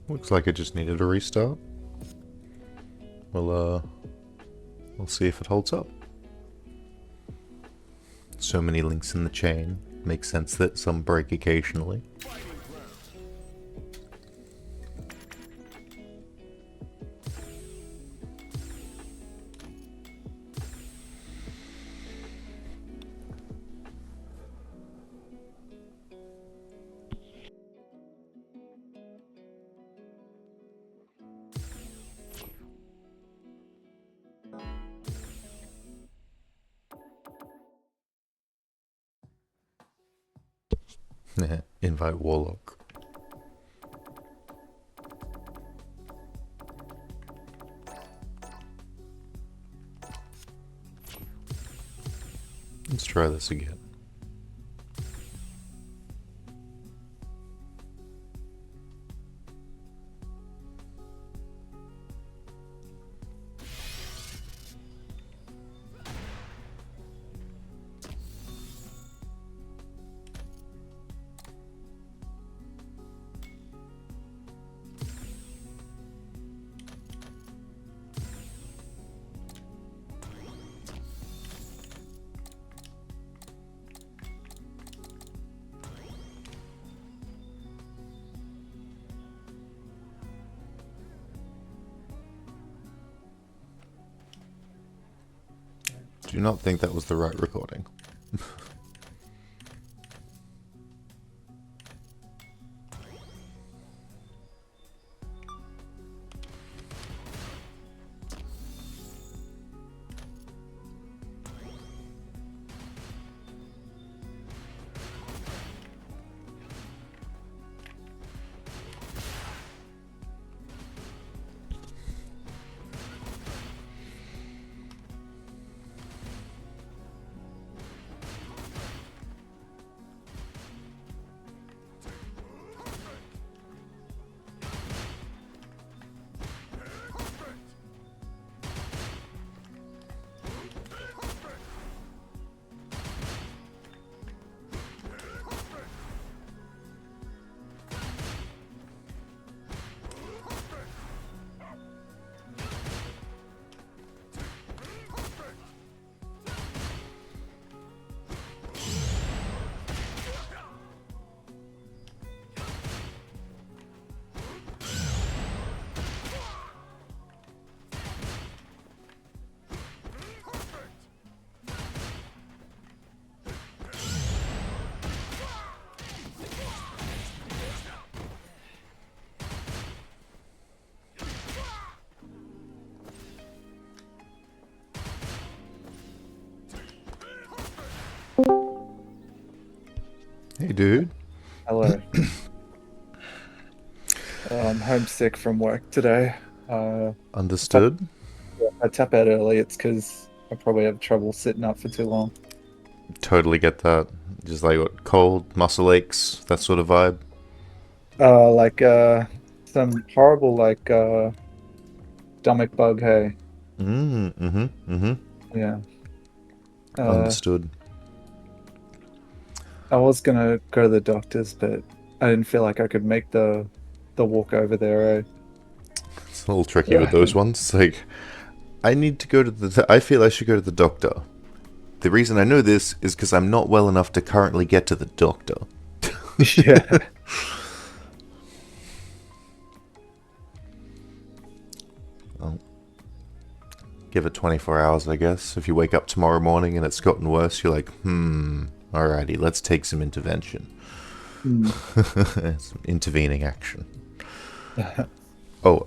Looks like it just needed a restart. We'll see if it holds up. So many links in the chain. Makes sense that some break occasionally. Invite Warlock. Let's try this again. Do not think that was the right recording. Hey, dude. Hello. I'm homesick from work today. If Understood? I tap out early, it's because I probably have trouble sitting up for too long. Totally get that. Just like what, cold, muscle aches, that sort of vibe. Like some horrible stomach bug. Hey, Mm-hmm. yeah. Uh, Understood. I was gonna go to the doctor's, but I didn't feel like I could make the walk over there. It's a little tricky with Eh? those ones. It's like, I need to go to the. I feel I should go to the doctor. The reason I know this is because I'm not well enough to currently get to the doctor. Yeah. Well, give it 24 hours, I guess. If you wake up tomorrow morning and it's gotten worse, you're like, alrighty, let's take some intervention. Mm. Some intervening action. Oh,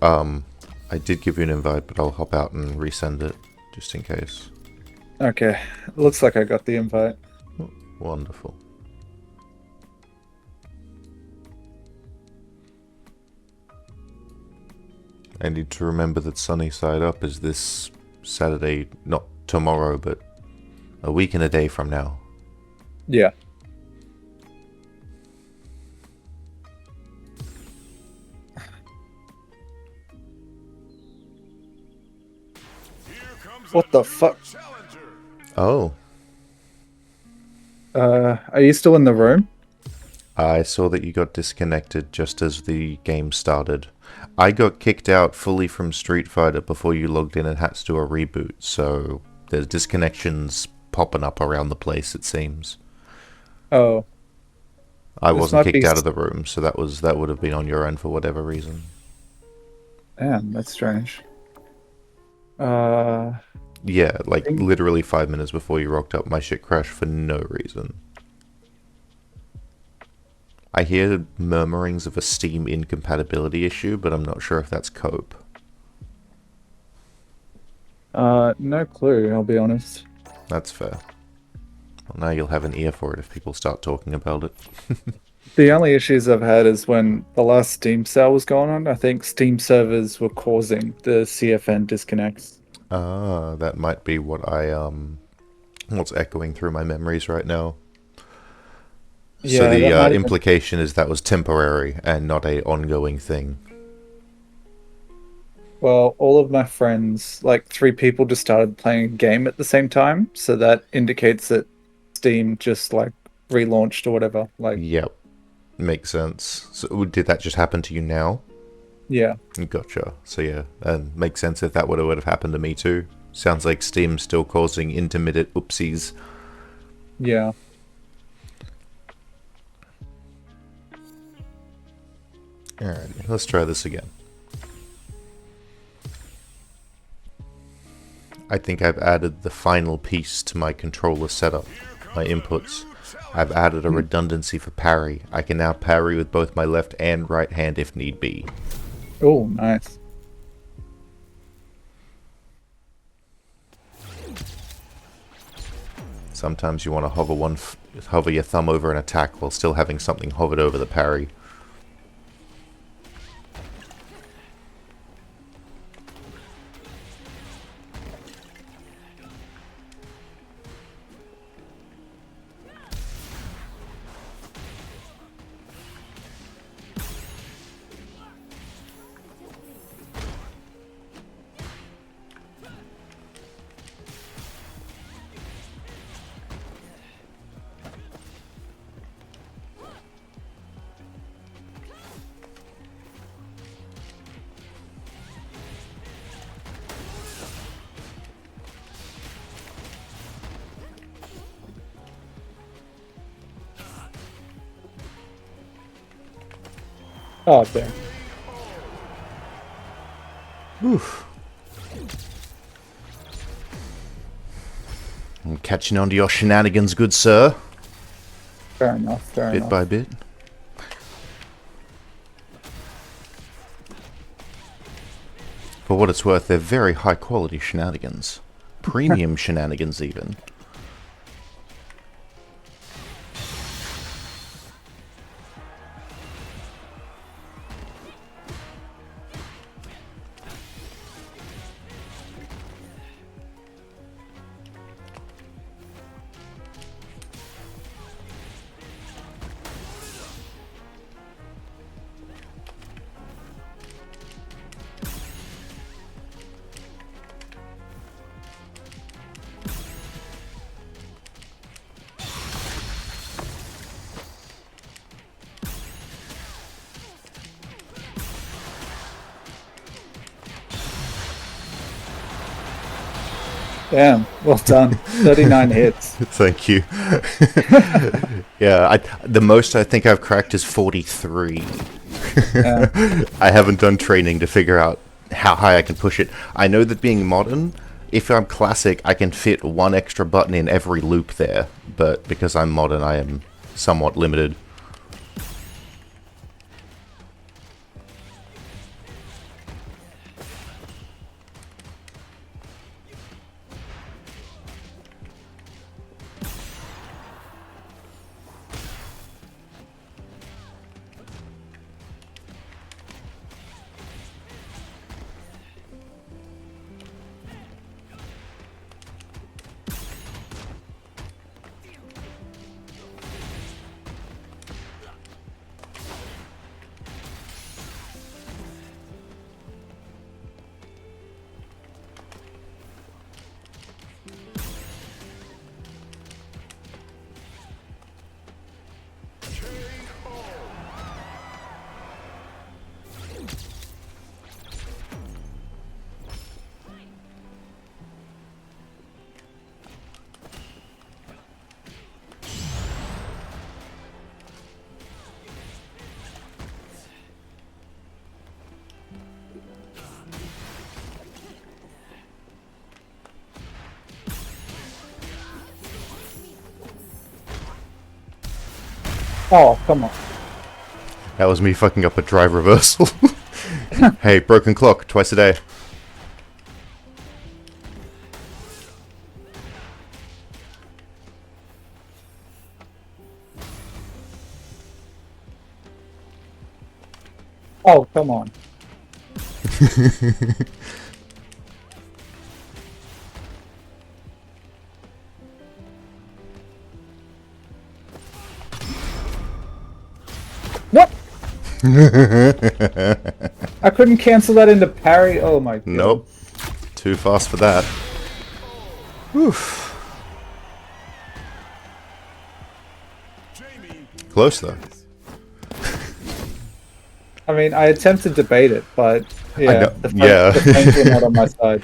I did give you an invite, but I'll hop out and resend it, just in case. Okay. Looks like I got the invite. Wonderful. I need to remember that Sunny Side Up is this Saturday, not tomorrow, but a week and a day from now. Yeah. What the fuck? Oh, Are you still in the room? I saw that you got disconnected just as the game started. I got kicked out fully from Street Fighter before you logged in and had to do a reboot, so there's disconnections popping up around the place, it seems. Oh, I this wasn't might kicked be. out of the room, so that would have been on your end for whatever reason. Damn, that's strange. Uh, Yeah, like think, literally 5 minutes before you rocked up, my shit crashed for no reason. I hear murmurings of a Steam incompatibility issue, but I'm not sure if that's cope. no clue, I'll be honest. That's fair. Well, now you'll have an ear for it if people start talking about it. The only issues I've had is when the last Steam sale was going on. I think Steam servers were causing the CFN disconnects. Ah, that might be what's echoing through my memories right now. So Yeah, the that might have been. implication is that was temporary and not a ongoing thing. Well, all of my friends, like three people, just started playing a game at the same time, so that indicates that Steam just like relaunched or whatever. Like, Yep, makes sense. So did that just happen to you now? yeah, Gotcha. So yeah, makes sense if that would have happened to me too. Sounds like Steam's still causing intermittent oopsies. yeah. Alrighty, let's try this again. I think I've added the final piece to my controller setup, my inputs. I've added a Hmm. redundancy for parry. I can now parry with both my left and right hand if need be. Oh, nice. Sometimes you want to hover your thumb over an attack while still having something hovered over the parry. Oh, damn. Oof. I'm catching on to your shenanigans, good sir. Fair enough. Fair Bit by enough. bit. For what it's worth, they're very high quality shenanigans. Premium shenanigans, even. Damn. Well done. 39 hits. Thank you. Yeah, the most I think I've cracked is 43. Yeah. I haven't done training to figure out how high I can push it. I know that being modern, if I'm classic, I can fit one extra button in every loop there, but because I'm modern, I am somewhat limited. Oh, come on. That was me fucking up a drive reversal. Hey, broken clock, twice a day. Oh, come on. What? I couldn't cancel that into parry. Oh my god. Nope. Too fast for that. Oof. Close though. I mean, I attempted to bait it, but yeah, the frames were not on my side.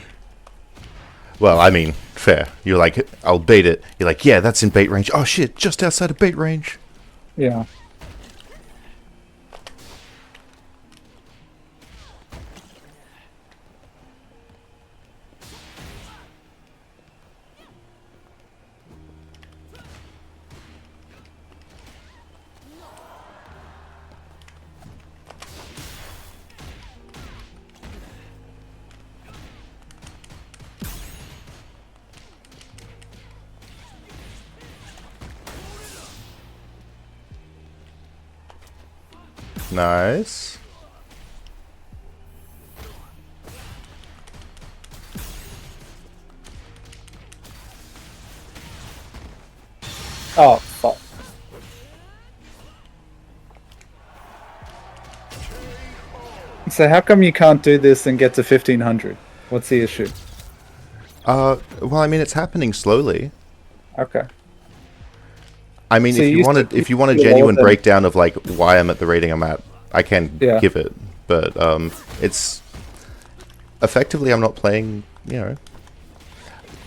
Well, I mean, fair. You're like, I'll bait it. You're like, yeah, that's in bait range. Oh shit, just outside of bait range. Yeah. Nice. Oh, fuck. So how come you can't do this and get to 1500? What's the issue? Well, I mean, it's happening slowly. Okay. I mean, So if you want a you genuine more than- breakdown of like why I'm at the rating I'm at, I can Yeah. give it. But it's effectively I'm not playing. You know,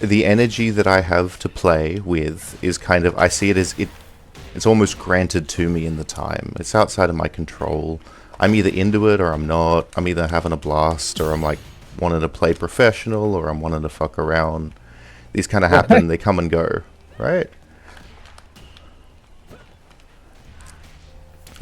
the energy that I have to play with is kind of, I see it as it's almost granted to me in the time. It's outside of my control. I'm either into it or I'm not. I'm either having a blast or I'm like wanting to play professional or I'm wanting to fuck around. These kind of happen. They come and go, right?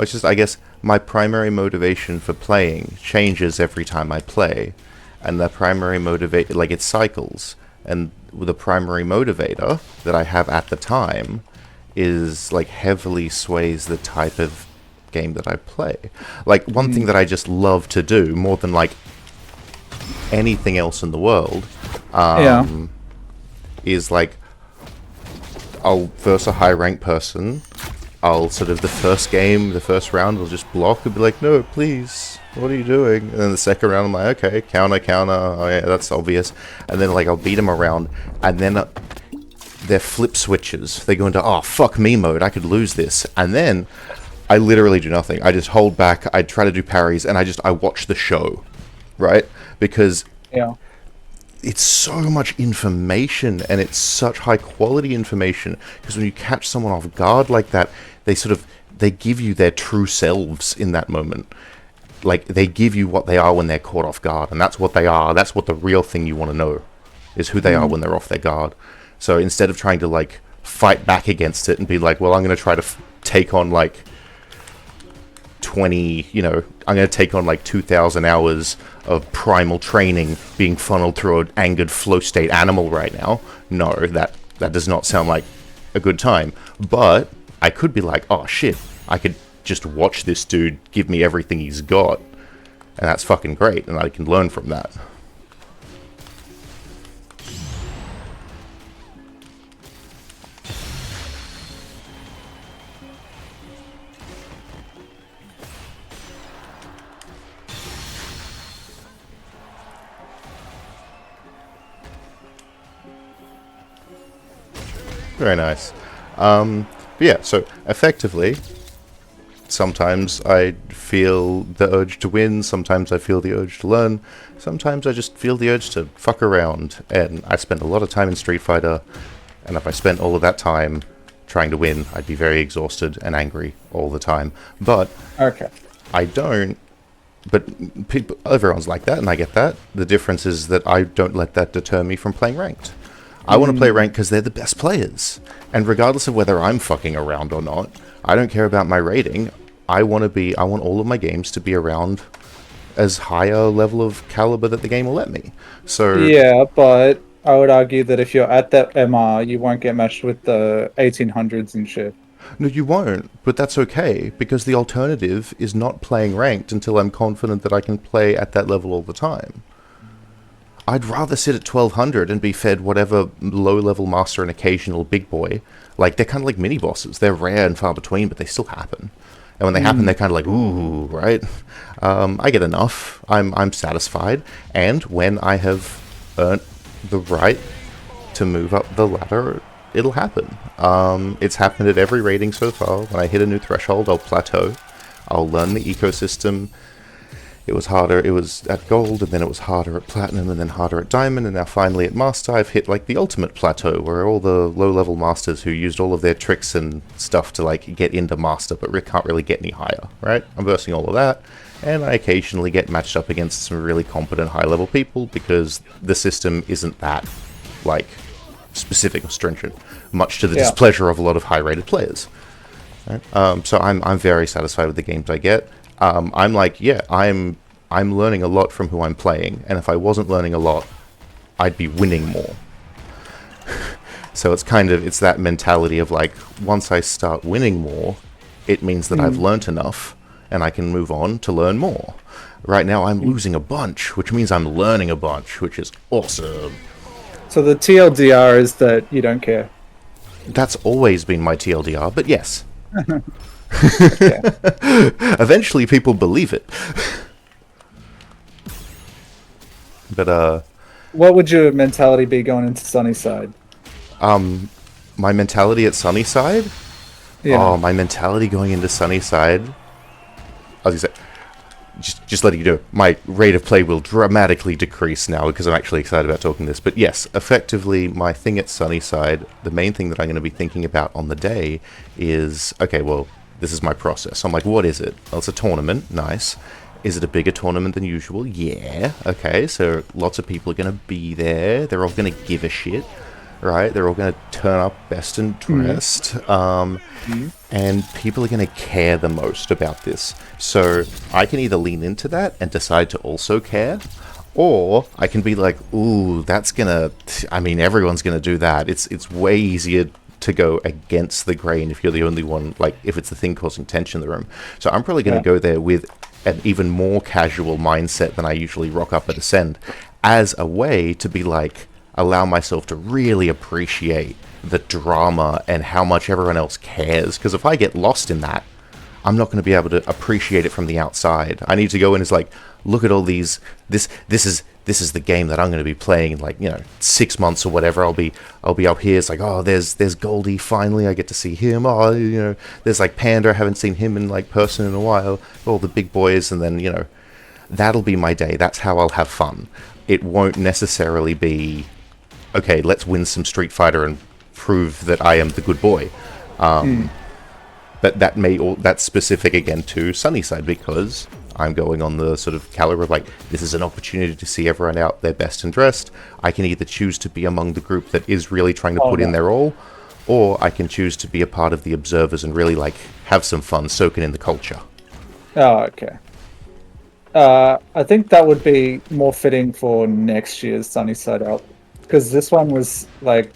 It's just, I guess, my primary motivation for playing changes every time I play. And the primary motivate, like, it cycles. And the primary motivator that I have at the time is, like, heavily sways the type of game that I play. Like, one thing that I just love to do, more than, like, anything else in the world, is, like, I'll verse a high-ranked person. I'll sort of, the first round, will just block and be like, no, please, what are you doing? And then the second round, I'm like, okay, counter, oh yeah, that's obvious. And then, like, I'll beat them around, and then they're flip switches. They go into, oh, fuck me mode, I could lose this. And then, I literally do nothing. I just hold back, I try to do parries, and I watch the show, right? Because it's so much information, and it's such high quality information, because when you catch someone off guard like that, they give you their true selves in that moment. Like, they give you what they are when they're caught off guard, and that's what they are. That's what the real thing you want to know, is who they are when they're off their guard. So instead of trying to, like, fight back against it and be like, well, I'm going to try to take on, like, 20, you know, I'm going to take on, like, 2,000 hours of primal training being funneled through an angered flow state animal right now. No, that does not sound like a good time. But I could be like, oh shit, I could just watch this dude give me everything he's got, and that's fucking great, and I can learn from that. Very nice. But yeah, so effectively, sometimes I feel the urge to win, sometimes I feel the urge to learn, sometimes I just feel the urge to fuck around, and I spend a lot of time in Street Fighter, and if I spent all of that time trying to win, I'd be very exhausted and angry all the time. But I don't. But everyone's like that, and I get that. The difference is that I don't let that deter me from playing ranked. I want to play ranked because they're the best players. And regardless of whether I'm fucking around or not, I don't care about my rating. I want all of my games to be around as high a level of caliber that the game will let me. So Yeah, but I would argue that if you're at that MR, you won't get matched with the 1800s and shit. no, you won't, but that's okay, because the alternative is not playing ranked until I'm confident that I can play at that level all the time. I'd rather sit at 1200 and be fed whatever low-level master and occasional big boy. Like, they're kind of like mini-bosses. They're rare and far between, but they still happen. And when they happen, they're kind of like, ooh, right? I get enough. I'm satisfied. And when I have earned the right to move up the ladder, it'll happen. It's happened at every rating so far. When I hit a new threshold, I'll plateau. I'll learn the ecosystem. It was harder, it was at gold, and then it was harder at platinum, and then harder at diamond, and now finally at master I've hit like the ultimate plateau, where all the low-level masters who used all of their tricks and stuff to like get into master, but can't really get any higher, right? I'm versing all of that, and I occasionally get matched up against some really competent high-level people, because the system isn't that, like, specific or stringent, much to the displeasure of a lot of high-rated players. Right? So I'm very satisfied with the games I get. I'm like, yeah, I'm learning a lot from who I'm playing, and if I wasn't learning a lot, I'd be winning more. So it's that mentality of like, once I start winning more, it means that I've learnt enough, and I can move on to learn more. Right now I'm losing a bunch, which means I'm learning a bunch, which is awesome. So the TLDR is that you don't care. That's always been my TLDR, but yes. Okay. Eventually people believe it. But What would your mentality be going into Sunnyside? my mentality at Sunnyside? Yeah. Oh, my mentality going into Sunnyside, I was gonna say, just letting you know, my rate of play will dramatically decrease now because I'm actually excited about talking this. But yes, effectively, my thing at Sunnyside, the main thing that I'm going to be thinking about on the day is, okay, well, this is my process. I'm like, what is it? Well, it's a tournament. Nice. Is it a bigger tournament than usual? Yeah. Okay, so lots of people are going to be there. They're all going to give a shit, right? They're all going to turn up best and dressed. And people are going to care the most about this. So I can either lean into that and decide to also care, or I can be like, ooh, that's going to... I mean, everyone's going to do that. It's way easier to go against the grain if you're the only one, like, if it's the thing causing tension in the room. So I'm probably going to go there with an even more casual mindset than I usually rock up at Ascend, as a way to be like, allow myself to really appreciate the drama and how much everyone else cares. Because if I get lost in that, I'm not going to be able to appreciate it from the outside. I need to go in as like, look at all these, this is the game that I'm going to be playing in, like, 6 months or whatever. I'll be up here. It's like, oh, there's Goldie, finally I get to see him. Oh, there's like Panda, I haven't seen him in like person in a while. All the big boys, and then that'll be my day. That's how I'll have fun. It won't necessarily be, okay, let's win some Street Fighter and prove that I am the good boy. But that's specific again to Sunnyside, because I'm going on the sort of caliber of like, this is an opportunity to see everyone out their best and dressed. I can either choose to be among the group that is really trying to put in their all, or I can choose to be a part of the observers and really like have some fun soaking in the culture. Oh, okay. I think that would be more fitting for next year's Sunnyside Out, because this one was like,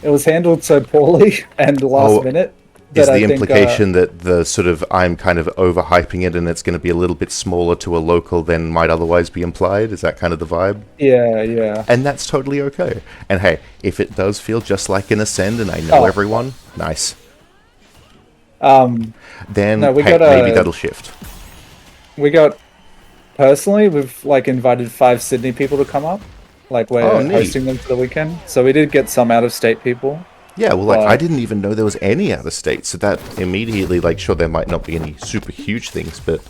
it was handled so poorly and last minute. Is the implication that the sort of, I'm kind of overhyping it and it's going to be a little bit smaller to a local than might otherwise be implied? Is that kind of the vibe? Yeah. And that's totally okay. And hey, if it does feel just like an Ascend and I know everyone, nice. Then maybe that'll shift. Personally, we've like invited 5 Sydney people to come up. Like, we're hosting them for the weekend. So we did get some out-of-state people. Yeah, well, like, I didn't even know there was any out of state, so that immediately, like, sure, there might not be any super huge things, but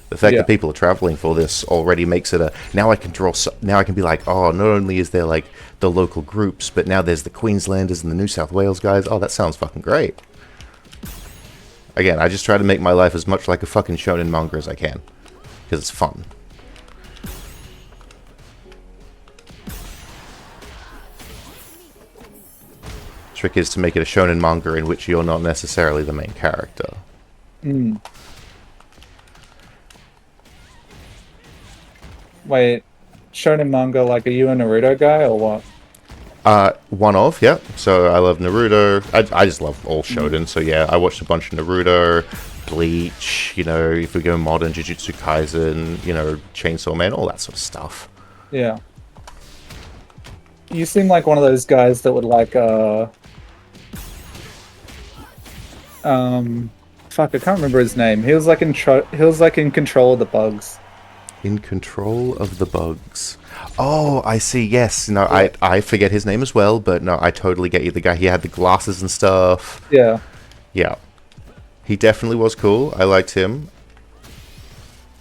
the fact that people are traveling for this already makes it now I can be like, oh, not only is there, like, the local groups, but now there's the Queenslanders and the New South Wales guys. Oh, that sounds fucking great. Again, I just try to make my life as much like a fucking shonen manga as I can, because it's fun. Trick is to make it a shonen manga in which you're not necessarily the main character. Mm. Wait, shonen manga, like, are you a Naruto guy or what? One of, yeah. So I love Naruto. I just love all shonen. So yeah, I watched a bunch of Naruto, Bleach, you know, if we go modern, Jujutsu Kaisen, you know, Chainsaw Man, all that sort of stuff. Yeah. You seem like one of those guys that would like, fuck, I can't remember his name. He was like in control of the bugs. In control of the bugs. Oh, I see. Yes. No, yeah. I forget his name as well, but no, I totally get you. The guy, he had the glasses and stuff. Yeah. Yeah. He definitely was cool. I liked him.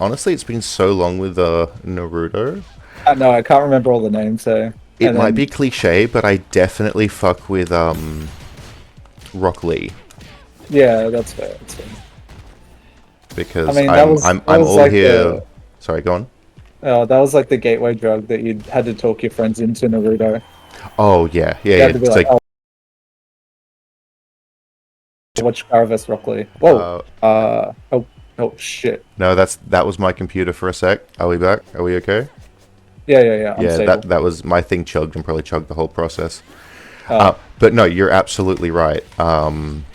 Honestly, it's been so long with Naruto. No, I can't remember all the names, so... It might be cliche, but I definitely fuck with Rock Lee. Yeah, that's fair. That's fair. Because I mean, I'm all like here... Sorry, go on. That was like the gateway drug that you had to talk your friends into Naruto. Oh, yeah. Yeah, you had to be like, watch Caravis Rock Lee. Whoa. Oh, shit. No, that was my computer for a sec. Are we back? Are we okay? Yeah. Yeah, that was my thing chugged and probably chugged the whole process. But no, you're absolutely right. And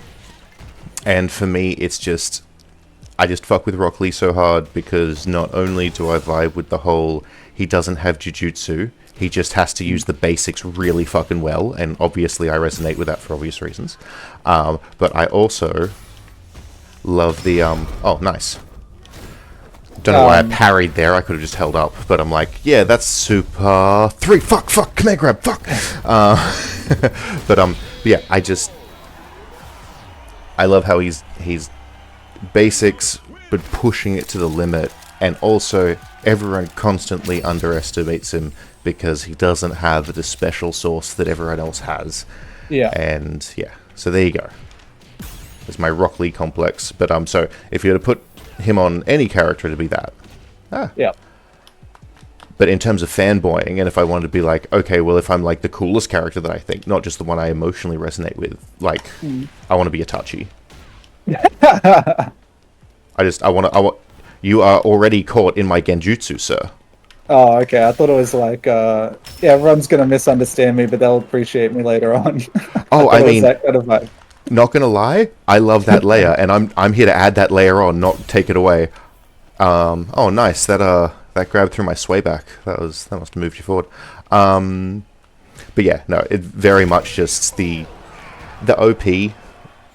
for me, it's just... I just fuck with Rock Lee so hard because not only do I vibe with the whole he doesn't have jujutsu, he just has to use the basics really fucking well, and obviously I resonate with that for obvious reasons. But I also love the... Oh, nice. Don't know why I parried there. I could have just held up, but I'm like, yeah, that's super 3. Fuck, command grab, fuck. But yeah, I love how he's basics, but pushing it to the limit, and also everyone constantly underestimates him because he doesn't have the special sauce that everyone else has. Yeah. And yeah, so there you go. It's my Rock Lee complex. But so if you were to put him on any character, to be that. Yeah. But in terms of fanboying, and if I wanted to be like, okay, well, if I'm like the coolest character that I think, not just the one I emotionally resonate with, like, I want to be Itachi. I want. You are already caught in my genjutsu, sir. Oh, okay. I thought it was like, yeah, everyone's gonna misunderstand me, but they'll appreciate me later on. Oh, I mean, that kind of vibe. Not gonna lie, I love that layer, and I'm here to add that layer on, not take it away. Oh, nice. That grabbed through my sway back. That must have moved you forward. But yeah, no, it very much just the OP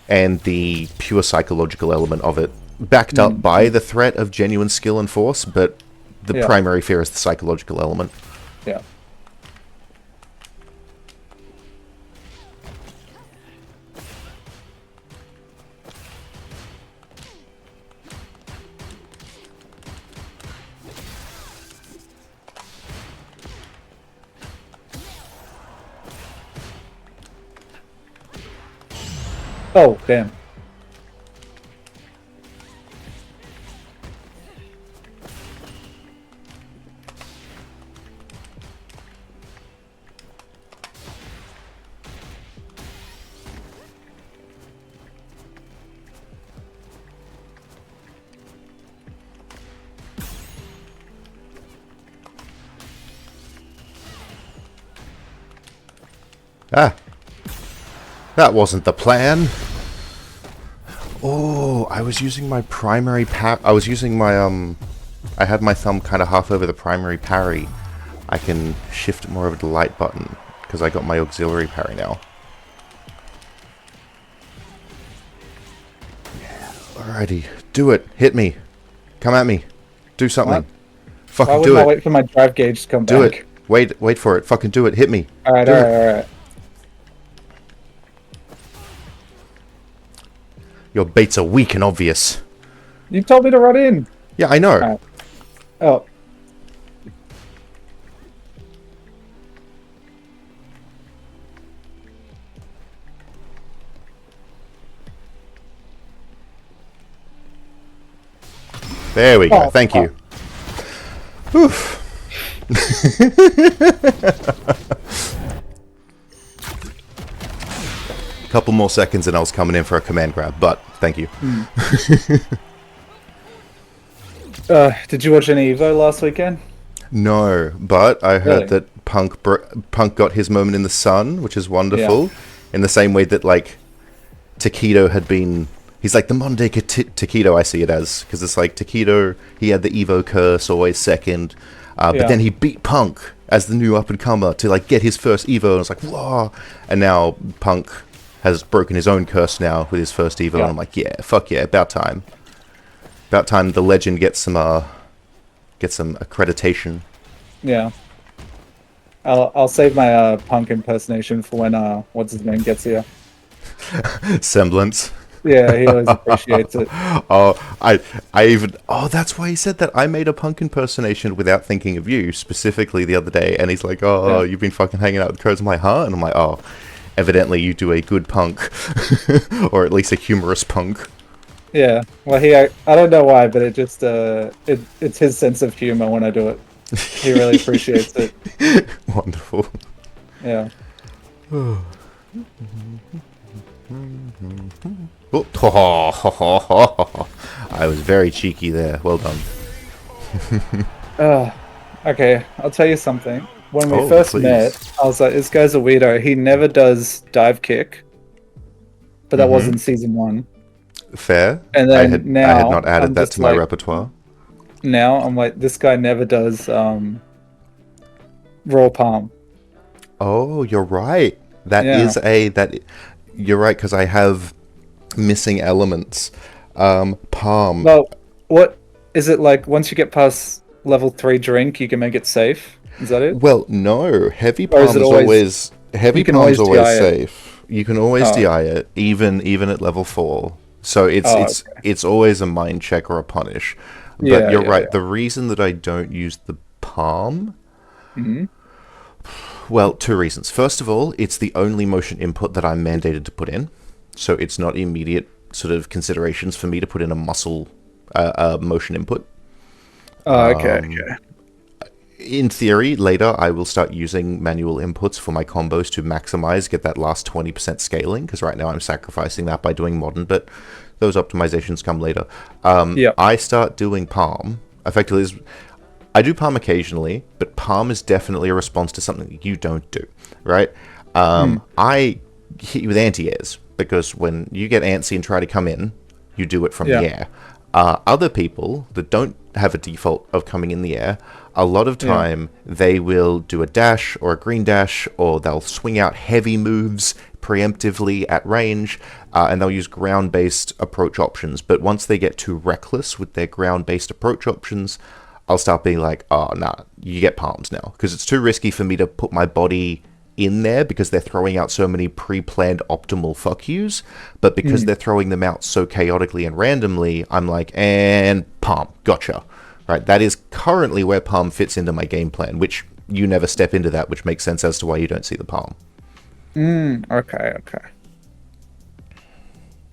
and the pure psychological element of it, backed up by the threat of genuine skill and force, but the primary fear is the psychological element. Yeah. Oh, damn. That wasn't the plan. Oh, I was using my primary I was using my, I had my thumb kind of half over the primary parry. I can shift more over to the light button, because I got my auxiliary parry now. Alrighty, do it. Hit me. Come at me. Do something. What? Fucking do it. Why wait for my drive gauge to come back? Do it. Wait for it. Fucking do it. Hit me. Alright. Your baits are weak and obvious. You told me to run in. Yeah, I know. Right. Oh. There we go. Thank you. Oof. Couple more seconds and I was coming in for a command grab, but thank you. Did you watch any Evo last weekend? No, but I heard Really? that Punk got his moment in the sun, which is Yeah. wonderful. In the same way that like Takedo had been, he's like the Monday Takedo. I see it as, because it's like Takedo. He had the Evo curse, always second, but Yeah. then he beat Punk as the new up and comer to like get his first Evo. And it's like whoa, and now Punk has broken his own curse now with his first Evo. And Yeah. I'm like, yeah, fuck yeah, about time. About time the legend gets some accreditation. Yeah. I'll save my Punk impersonation for when what's his name gets here. Semblance. Yeah, he always appreciates it. Oh, I even. Oh, that's why he said that. I made a Punk impersonation without thinking of you specifically the other day, and he's like, "Oh, Yeah. you've been fucking hanging out with Croze in my heart," and I'm like, "Oh, evidently you do a good Punk, or at least a humorous Punk." Yeah. Well, I don't know why, but it just it's his sense of humor when I do it. He really appreciates it. Wonderful. Yeah. Oh, I was very cheeky there. Well done. Okay, I'll tell you something. When we Oh, first please. met, I was like, this guy's a weirdo. He never does dive kick, but that was in season 1. Fair. And I then had now not added I'm that just to my like, repertoire. this guy never does raw palm. Oh, you're right. That Yeah. is that. You're right, because I have missing elements. Palm. Well, what is it like? Once you get past level 3 drink, you can make it safe. Is that it? Well, no. Heavy Or is palm it is always? always heavy You can palm's always always DI it. safe. You can always Oh, DI it, even at level 4. So oh, it's always a mind check or a punish. But yeah, you're yeah, right. yeah. The reason that I don't use the palm, Hmm. well, two reasons. First of all, it's the only motion input that I'm mandated to put in, so it's not immediate sort of considerations for me to put in a muscle motion input. Oh, okay, okay. In theory, later I will start using manual inputs for my combos to maximize, get that last 20% scaling, because right now I'm sacrificing that by doing modern, but those optimizations come later. Yeah. I start doing palm. Effectively, I do palm occasionally, but palm is definitely a response to something you don't do, right? I hit you with anti-airs, because when you get antsy and try to come in, you do it from Yeah. the air. Other people that don't have a default of coming in the air, a lot of time they will do a dash or a green dash, or they'll swing out heavy moves preemptively at range, and they'll use ground-based approach options. But once they get too reckless with their ground-based approach options, I'll start being like, oh, nah, you get palms now. Because it's too risky for me to put my body in there, because they're throwing out so many pre-planned optimal fuck yous. But because they're throwing them out so chaotically and randomly, I'm like, and palm, gotcha. Right, that is currently where palm fits into my game plan, which you never step into that, which makes sense as to why you don't see the palm. Okay, okay.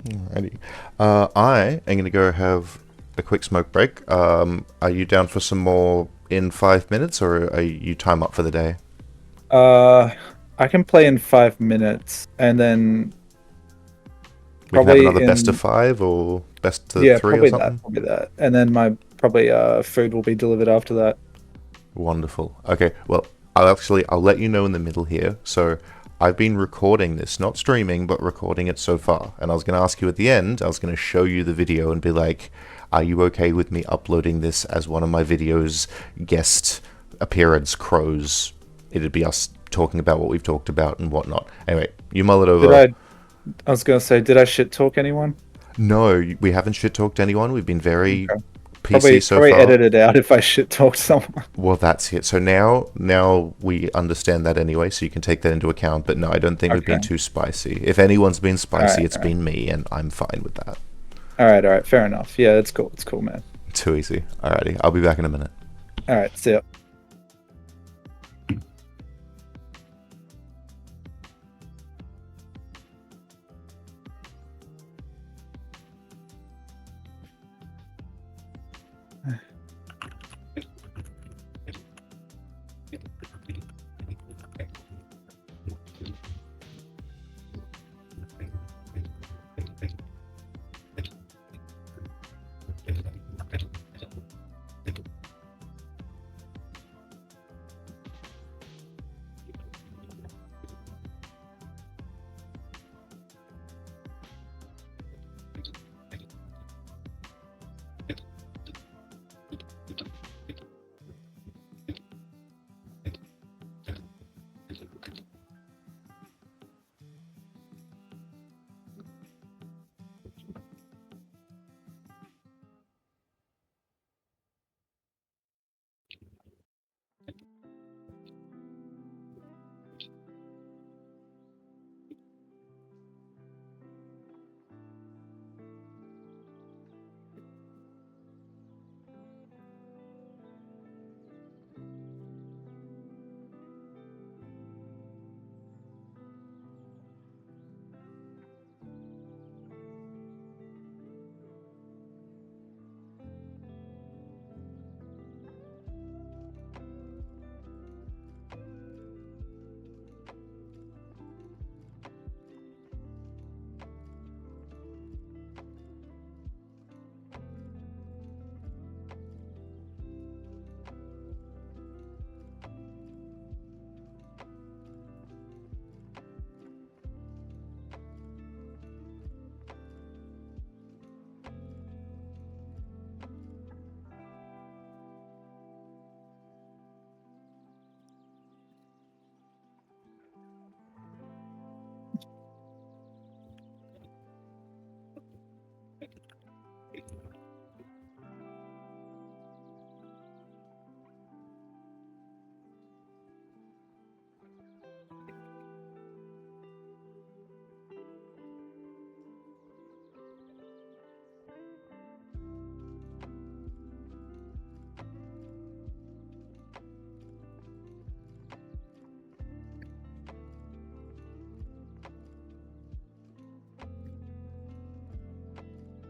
Alrighty. I am going to go have a quick smoke break. Are you down for some more in 5 minutes, or are you time up for the day? I can play in 5 minutes, and then We can have probably another best of in 5 or best of 3 or something? probably that, and then my probably food will be delivered after that. Wonderful. Okay, well, I'll let you know in the middle here. So I've been recording this, not streaming, but recording it so far. And I was going to ask you at the end, I was going to show you the video and be like, are you okay with me uploading this as one of my videos, guest appearance, Croze? It'd be us talking about what we've talked about and whatnot. Anyway, you mull it over. I was gonna say, did I shit talk anyone? No, we haven't shit talked anyone. We've been very Okay. PC so Probably far. edit it out if I shit talked someone. Well, that's it. So now we understand that anyway, so you can take that into account. But no, I don't think we've been Okay. too spicy. If anyone's been spicy, Alright, it's been me, and I'm fine with that. All right, fair enough. Yeah, it's cool. It's cool, man. Too easy. Alrighty, I'll be back in a minute. All right, see ya.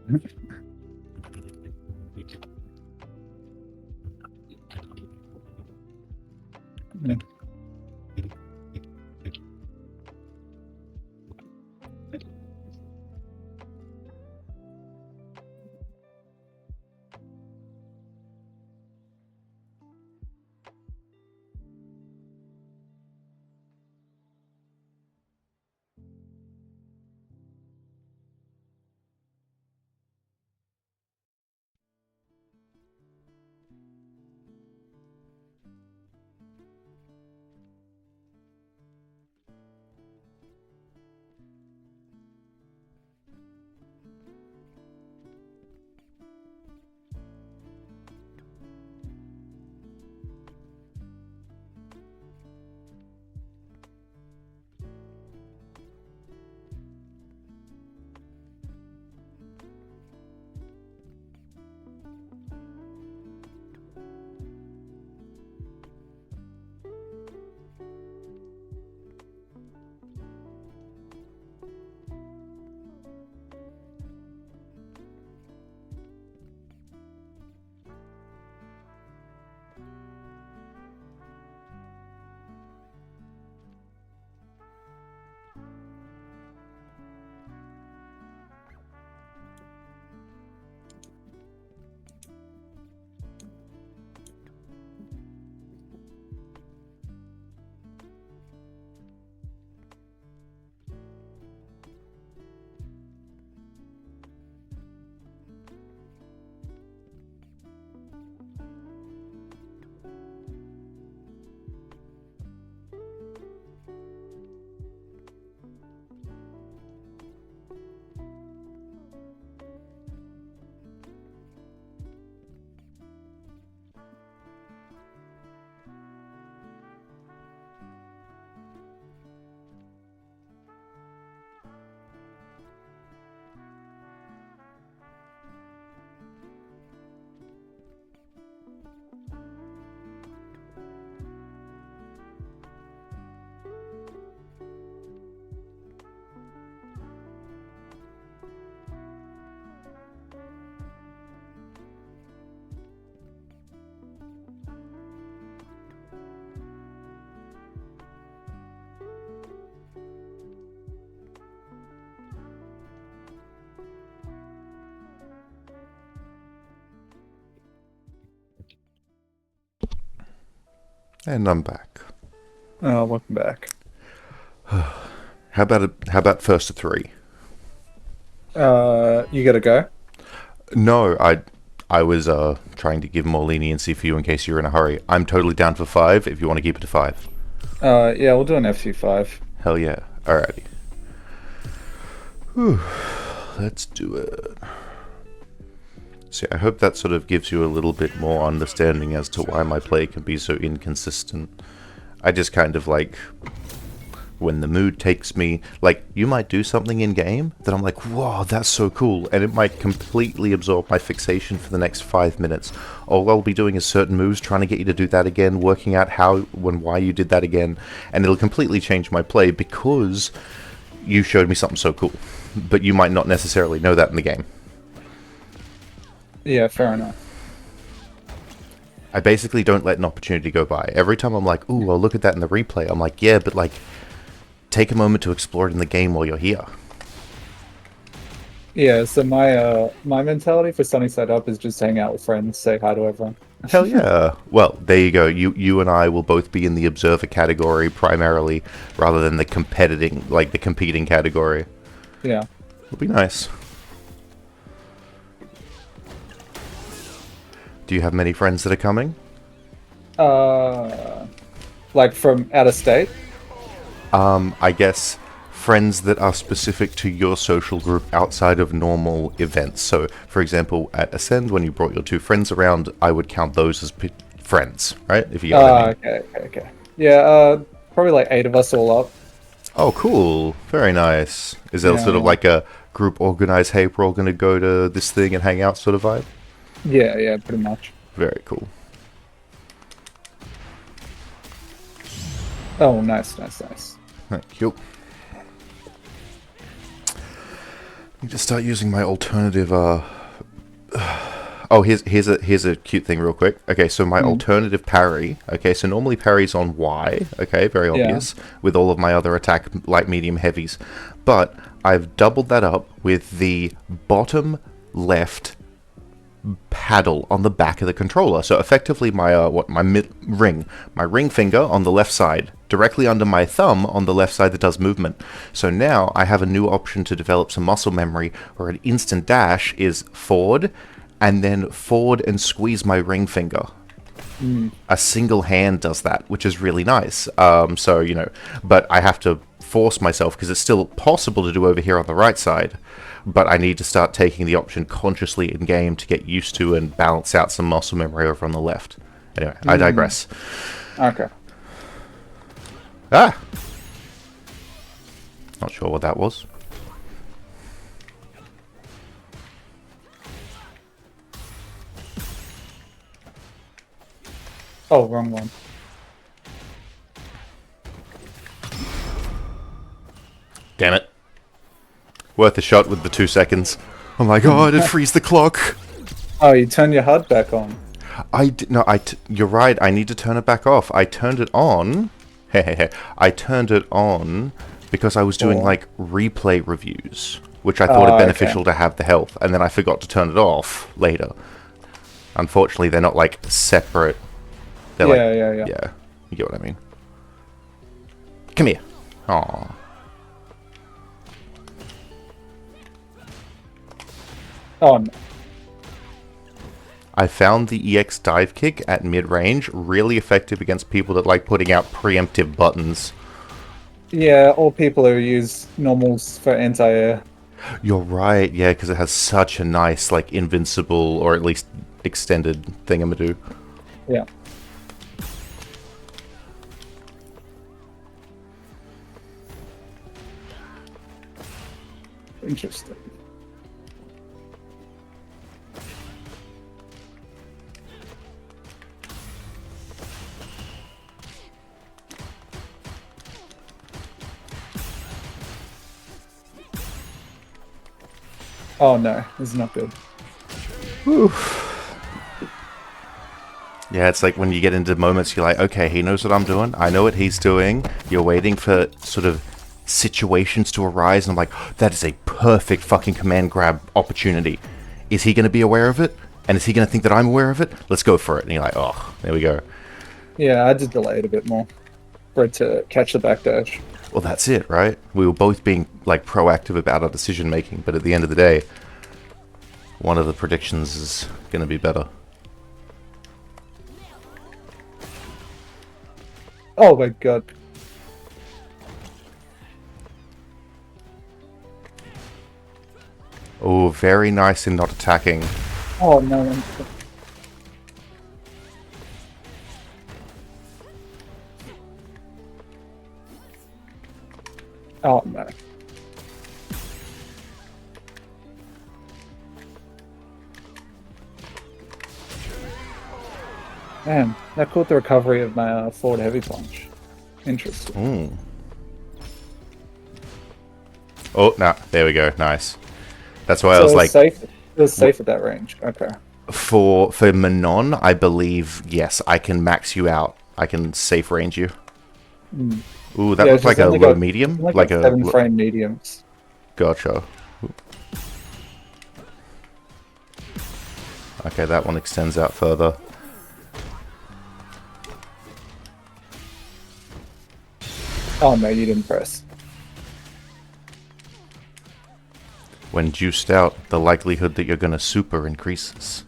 Yeah. And I'm back. Oh, welcome back. How about first to three? You gotta go. No, I was trying to give more leniency for you in case you're in a hurry. I'm totally down for five if you want to keep it to five. Yeah, we'll do an FC5. Hell yeah. Alrighty. Whew. Let's do it. See, I hope that sort of gives you a little bit more understanding as to why my play can be so inconsistent. I just kind of like, when the mood takes me, like, you might do something in game that I'm like, whoa, that's so cool, and it might completely absorb my fixation for the next 5 minutes. All I'll be doing is certain moves, trying to get you to do that again, working out how, when, why you did that again, and it'll completely change my play because you showed me something so cool. But you might not necessarily know that in the game. Yeah, fair enough. I basically don't let an opportunity go by. Every time I'm like, ooh, I'll look at that in the replay, I'm like, yeah, but like, take a moment to explore it in the game while you're here. Yeah, so my mentality for Sunny Side Up is just hang out with friends, say hi to everyone. Hell yeah. Well, there you go. You and I will both be in the observer category primarily, rather than the competing category. Yeah. It'll be nice. Do you have many friends that are coming? Like from out of state? I guess friends that are specific to your social group outside of normal events. So, for example, at Ascend, when you brought your two friends around, I would count those as friends, right? If you get what I mean. Okay. Yeah, probably like 8 of us all up. Oh, cool. Very nice. Is there sort of like a group organized, hey, we're all going to go to this thing and hang out sort of vibe? Yeah, pretty much. Very cool. Oh, nice. Thank you. need to start using my alternative. Oh, here's a cute thing, real quick. Okay, so my alternative parry. Okay, so normally parry's on Y. Okay, very obvious with all of my other attack, light, medium, heavies, but I've doubled that up with the bottom left paddle on the back of the controller. So effectively, my ring finger on the left side, directly under my thumb on the left side that does movement. So now I have a new option to develop some muscle memory, where an instant dash is forward, and then forward and squeeze my ring finger. A single hand does that, which is really nice. So, you know, but I have to force myself, because it's still possible to do over here on the right side, but I need to start taking the option consciously in game to get used to and balance out some muscle memory over on the left. Anyway, I digress. Okay. Ah! Not sure what that was. Oh, wrong one. Damn it. Worth a shot with the 2 seconds. Oh my god, it frees the clock! Oh, you turn your HUD back on. You're right, I need to turn it back off. I turned it on. I turned it on because I was doing, like, replay reviews, which I thought it beneficial to have the health, and then I forgot to turn it off later. Unfortunately, they're not, like, separate. They're Yeah. Yeah, you get what I mean. Come here. Aww. Oh, no. I found the EX dive kick at mid-range really effective against people that like putting out preemptive buttons. Yeah, or people who use normals for anti-air. You're right, yeah, because it has such a nice, like, invincible, or at least extended thingamadoo. Yeah. Interesting. Oh no, this is not good. Whew. Yeah, it's like when you get into moments, you're like, okay, he knows what I'm doing. I know what he's doing. You're waiting for sort of situations to arise, and I'm like, that is a perfect fucking command grab opportunity. Is he going to be aware of it? And is he going to think that I'm aware of it? Let's go for it. And you're like, oh, there we go. Yeah, I did delay it a bit more for it to catch the backdash. Well, that's it, right? We were both being, like, proactive about our decision making, but at the end of the day, one of the predictions is going to be better. Oh my god. Oh, very nice in not attacking. Oh no. Oh no. Man, that caught the recovery of my forward heavy punch. Interesting. Oh, no, there we go. Nice. That's why So I was like, safe. It was safe at that range. Okay. for Manon, I believe, yes, I can max you out. I can safe range you. Ooh, that looks like a low medium, like a 7 frame mediums. Gotcha. Ooh. Okay, that one extends out further. Oh no, you didn't press. When juiced out, the likelihood that you're gonna super increases.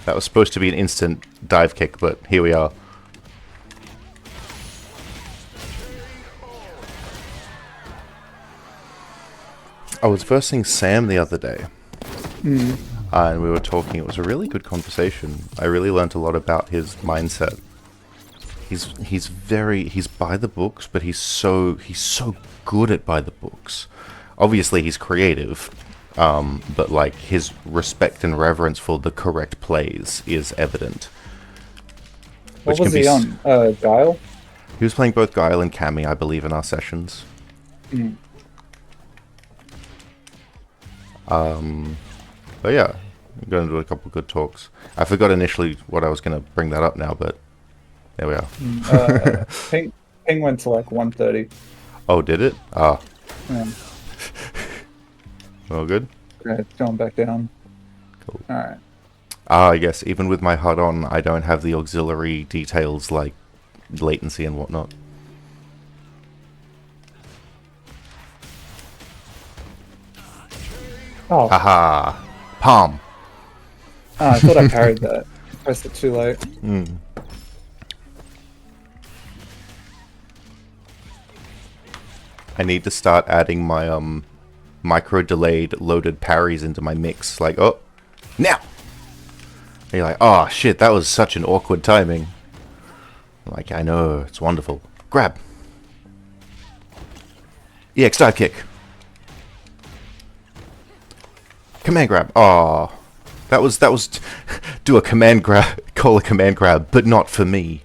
That was supposed to be an instant dive kick, but here we are. I was versing Sam the other day. And we were talking. It was a really good conversation. I really learned a lot about his mindset. He's by the books, but he's so good at by the books. Obviously, he's creative, but like his respect and reverence for the correct plays is evident. What was he on? Guile? He was playing both Guile and Cammy, I believe, in our sessions. Mm. But yeah, I'm going to do a couple good talks. I forgot initially what I was going to bring that up now, but there we are. Ping went to like 130. Oh, did it? Ah. Yeah. Well, good. Okay, it's going back down. Cool. Alright. I guess even with my HUD on, I don't have the auxiliary details like latency and whatnot. Oh. Haha. Palm. Oh, I thought I parried that. Pressed it too late. I need to start adding my micro delayed loaded parries into my mix. Like, oh, now. And you're like, oh shit, that was such an awkward timing. I'm like, I know, it's wonderful. Grab. EX dive kick. Command grab. Oh, that was do a command grab, call a command grab, but not for me.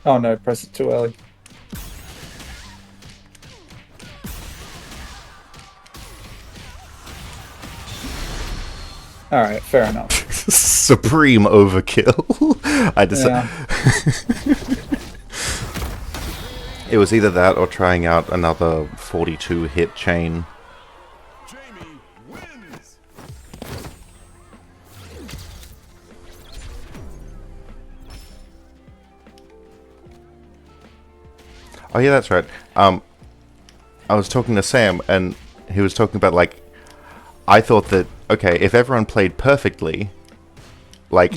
Oh no, press it too early. Alright, fair enough. Supreme overkill. I decided. Yeah. It was either that or trying out another 42 hit chain. Jamie wins. Oh yeah, that's right. I was talking to Sam, and he was talking about, like, I thought that, okay, if everyone played perfectly, like,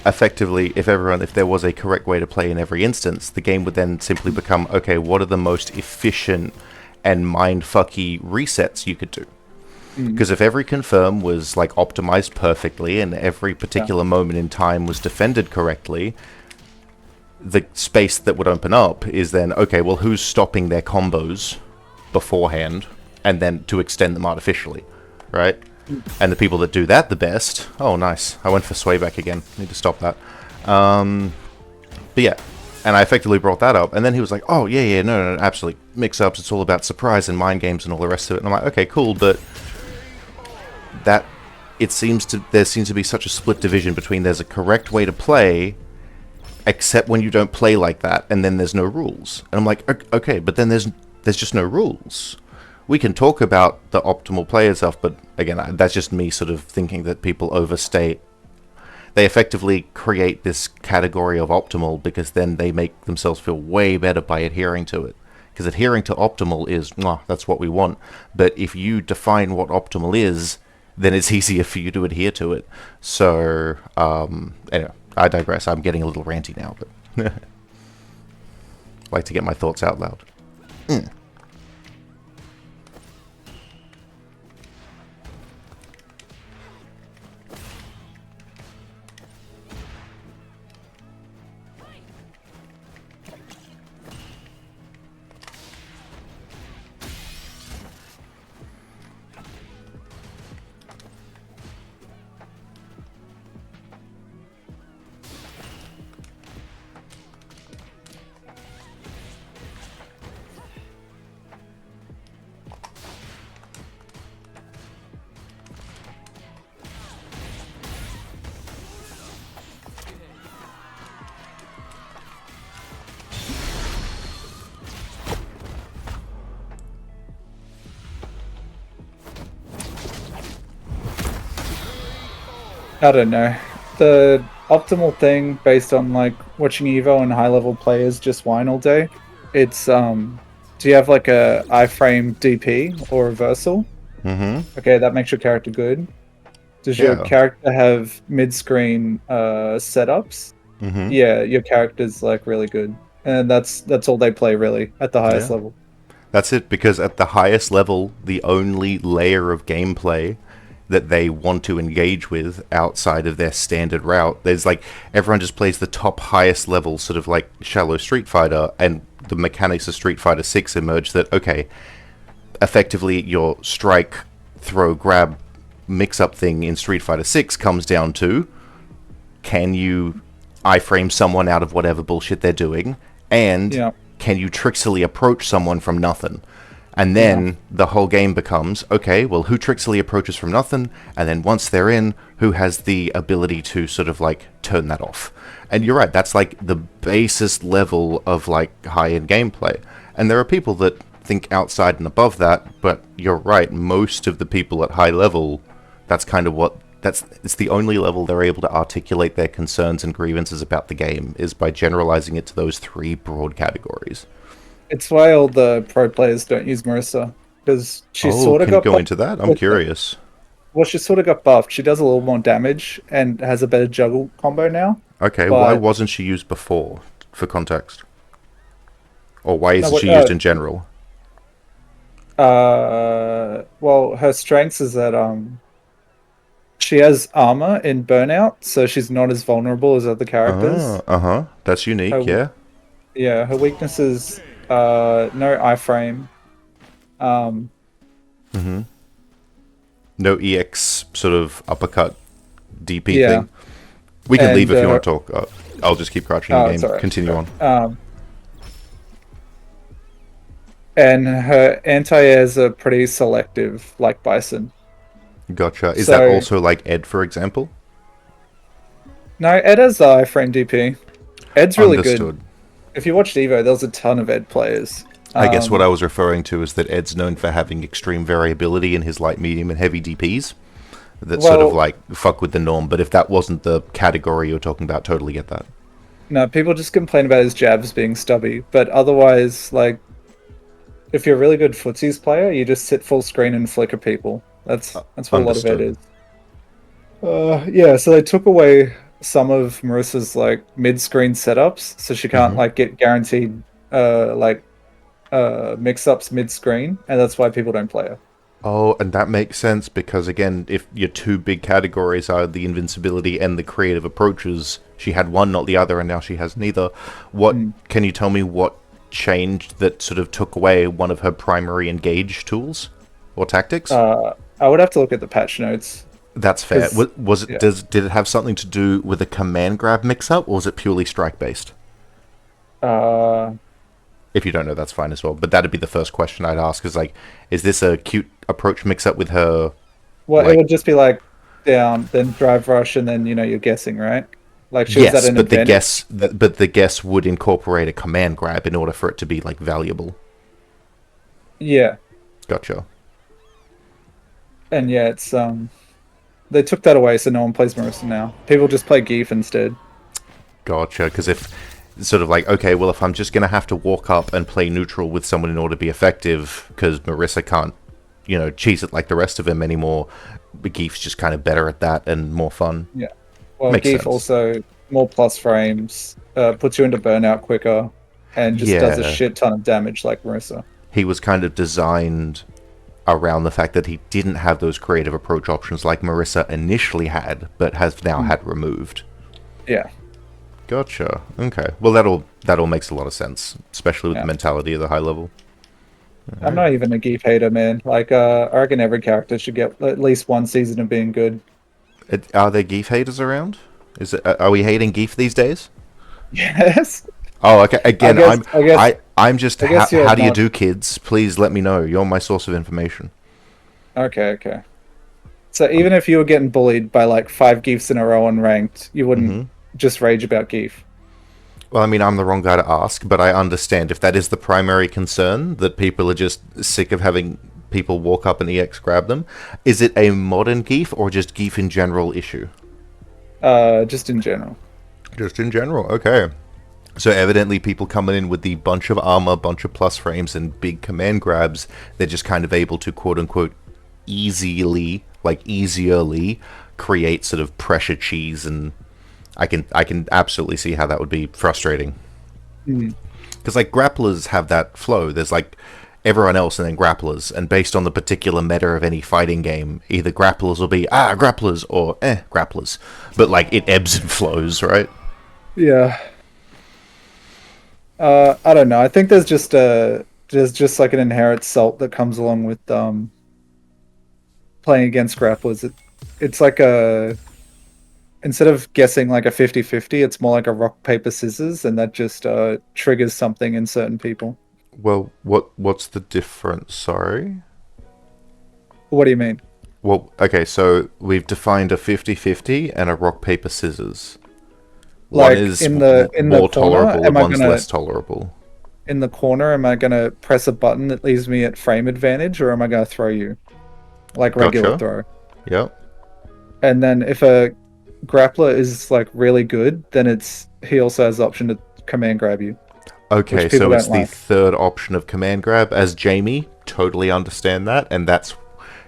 effectively, if there was a correct way to play in every instance, the game would then simply become, okay, what are the most efficient and mindfucky resets you could do? Because if every confirm was, like, optimized perfectly, and every particular moment in time was defended correctly, the space that would open up is then, okay, well, who's stopping their combos beforehand, and then to extend them artificially, right? And the people that do that the best... Oh, nice. I went for sway back again. Need to stop that. But yeah, and I effectively brought that up, and then he was like, oh, yeah, no, absolutely. Mix-ups, it's all about surprise and mind games and all the rest of it. And I'm like, okay, cool, but that... there seems to be such a split division between there's a correct way to play, except when you don't play like that, and then there's no rules. And I'm like, okay, but then there's just no rules. We can talk about the optimal play and stuff, but again, that's just me sort of thinking that people overstate. They effectively create this category of optimal because then they make themselves feel way better by adhering to it. Because adhering to optimal is, that's what we want. But if you define what optimal is, then it's easier for you to adhere to it. So, anyway, I digress. I'm getting a little ranty now, but like to get my thoughts out loud. I don't know. The optimal thing, based on like watching Evo and high level players just whine all day, it's do you have like a iframe DP or reversal? Okay, that makes your character good. Does your character have mid-screen setups? Yeah, your character's like really good, and that's all they play really at the highest level. That's it, because at the highest level, the only layer of gameplay that they want to engage with outside of their standard route, there's like, everyone just plays the top highest level, sort of like shallow Street Fighter, and the mechanics of Street Fighter 6 emerge that, okay, effectively your strike, throw, grab, mix-up thing in Street Fighter 6 comes down to can you iframe someone out of whatever bullshit they're doing, and Yeah. can you tricksily approach someone from nothing? And then the whole game becomes, okay, well, who tricksily approaches from nothing? And then once they're in, who has the ability to sort of like turn that off? And you're right, that's like the basest level of like high-end gameplay. And there are people that think outside and above that, but you're right, most of the people at high level, that's kind of what, it's the only level they're able to articulate their concerns and grievances about the game, is by generalizing it to those three broad categories. It's why all the pro players don't use Marissa, because she Oh, sort of can you got go buffed into that? I'm with curious. well, she sort of got buffed. She does a little more damage and has a better juggle combo now. Okay, why But wasn't she used before, for context? Or why isn't what- she used in general? well, her strengths is that she has armor in Burnout, so she's not as vulnerable as other characters. Uh-huh. That's unique, Oh. yeah. Yeah, her weakness is no iframe. No EX sort of uppercut DP Yeah. thing. We can And, leave if you want to talk. I'll just keep crouching in it's game. alright. Continue on. And her anti-airs are pretty selective, like Bison. Gotcha. Is so- that also like Ed, for example? No, Ed has the iframe DP. Ed's really Understood. good. If you watched Evo, there was a ton of Ed players. I guess what I was referring to is that Ed's known for having extreme variability in his light, medium, and heavy DPs. That sort of Well- like fuck with the norm. But if that wasn't the category you're talking about, totally get that. No, people just complain about his jabs being stubby, but otherwise, like, if you're a really good footsies player, you just sit full screen and flicker people. That's what a lot of Ed is. Yeah, so they took away some of Marissa's like mid-screen setups, so she can't like get guaranteed mix-ups mid-screen, and that's why people don't play her. Oh, and that makes sense because, again, if your two big categories are the invincibility and the creative approaches, she had one, not the other, and now she has neither. What can you tell me what changed that sort of took away one of her primary engage tools or tactics? I would have to look at the patch notes. That's fair. 'cause- Was it? yeah. Did it have something to do with a command grab mix-up, or was it purely strike-based? If you don't know, that's fine as well. But that'd be the first question I'd ask: is like, is this a cute approach mix-up with her? Well, Like- it would just be like down, then drive rush, and then you're guessing, right? Like she was Yes, at an but the advantage. the guess would incorporate a command grab in order for it to be like valuable. Yeah, Gotcha. and yeah, it's they took that away, so no one plays Marissa now. People just play Geef instead. Gotcha. Because if sort of like, okay, well, if I'm just gonna have to walk up and play neutral with someone in order to be effective, because Marissa can't, cheese it like the rest of him anymore. Geef's just kind of better at that and more fun. Yeah. Well, Makes Geef sense. also more plus frames, puts you into burnout quicker, and just does a Yeah. shit ton of damage like Marissa. He was kind of designed around the fact that he didn't have those creative approach options like Marissa initially had, but has now had removed. Yeah. Gotcha. Okay. Well, that all makes a lot of sense, especially with Yeah. the mentality of the high level. I'm not even a Geef hater, man. Like, I reckon every character should get at least one season of being good. Are there Geef haters around? Are we hating Geef these days? Yes. Oh, okay. Again, I'm just. I guess you're How do you not- do, kids? Please let me know. You're my source of information. Okay. So even if you were getting bullied by like 5 Geefs in a row on ranked, you wouldn't just rage about Geef. Well, I mean, I'm the wrong guy to ask, but I understand if that is the primary concern, that people are just sick of having people walk up and EX grab them. Is it a modern Geef or just Geef in general issue? Just in general. Just in general, okay. So evidently people coming in with the bunch of armor, bunch of plus frames, and big command grabs, they're just kind of able to quote-unquote easily create sort of pressure cheese, and I can absolutely see how that would be frustrating. Because like grapplers have that flow. There's like everyone else and then grapplers, and based on the particular meta of any fighting game, either grapplers will be grapplers or grapplers. But like it ebbs and flows, right? Yeah. I don't know. I think there's just like an inherent salt that comes along with playing against grapplers. It's like instead of guessing like a 50-50, it's more like a rock, paper, scissors, and that just triggers something in certain people. Well, what's the difference? Sorry. What do you mean? Well, okay, so we've defined a 50-50 and a rock, paper, scissors. One Like is in the more corner, tolerable and am I one's gonna less tolerable. in the corner, am I gonna press a button that leaves me at frame advantage, or am I gonna throw you like regular Gotcha. throw? Yep. And then if a grappler is like really good, then he also has the option to command grab you, Okay, which people so it's don't the like. third option of command grab. As Jamie, totally understand that, and that's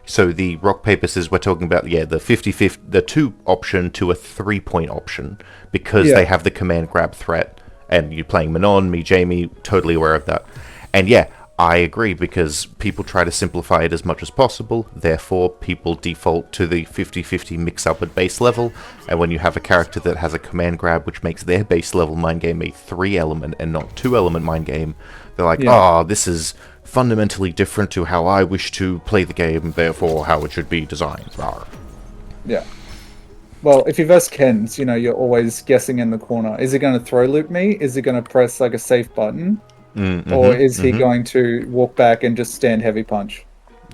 so the rock paper scissors we're talking about. Yeah, the 50-50, the 2 option to a 3-point option because they Yeah, have the command grab threat. And you're playing Manon, me, Jamie, totally aware of that. And yeah, I agree because people try to simplify it as much as possible. Therefore, people default to the 50-50 mix-up at base level. And when you have a character that has a command grab, which makes their base level mind game a 3-element and not 2-element mind game, they're like, yeah, oh, this is fundamentally different to how I wish to play the game, therefore how it should be designed. Rawr. yeah. Well, if you verse Kens, you're always guessing in the corner. Is he going to throw loop me? Is he going to press like a safe button? Or is he going to walk back and just stand heavy punch?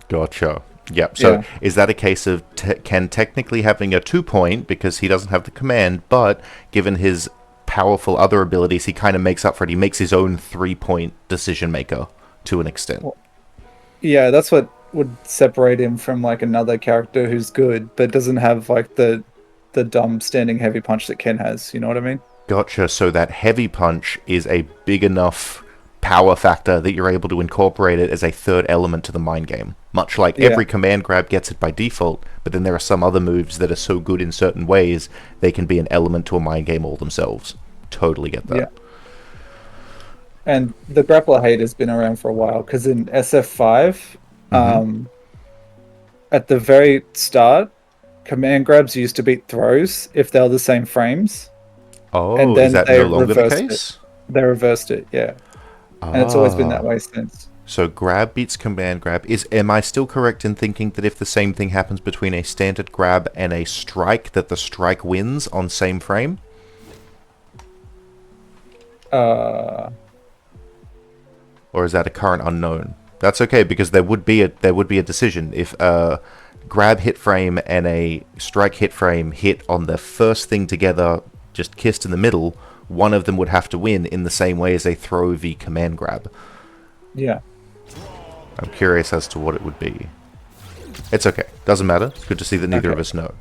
Gotcha. Yep. So Yeah. is that a case of Ken technically having a 2-point because he doesn't have the command, but given his powerful other abilities, he kind of makes up for it. He makes his own 3-point decision maker to an extent. Well, yeah, that's what would separate him from like another character who's good, but doesn't have like the dumb standing heavy punch that Ken has. You know what I mean? Gotcha. So that heavy punch is a big enough power factor that you're able to incorporate it as a third element to the mind game. Much like Yeah. every command grab gets it by default, but then there are some other moves that are so good in certain ways they can be an element to a mind game all themselves. Totally get that. Yeah. And the grappler hate has been around for a while because in SF5, at the very start, command grabs used to beat throws if they were the same frames, and Oh, is then that they no longer the reversed it. case? They reversed it, yeah, and it's always been that way since. So grab beats command grab. Am I still correct in thinking that if the same thing happens between a standard grab and a strike, that the strike wins on same frame? Uh, Or is that a current unknown? That's okay because there would be a decision if a grab hit frame and a strike hit frame hit on the first thing together, just kissed in the middle. One of them would have to win in the same way as a throw v command grab. yeah. I'm curious as to what it would be. It's okay. Doesn't matter. It's good to see that neither of Okay. us know.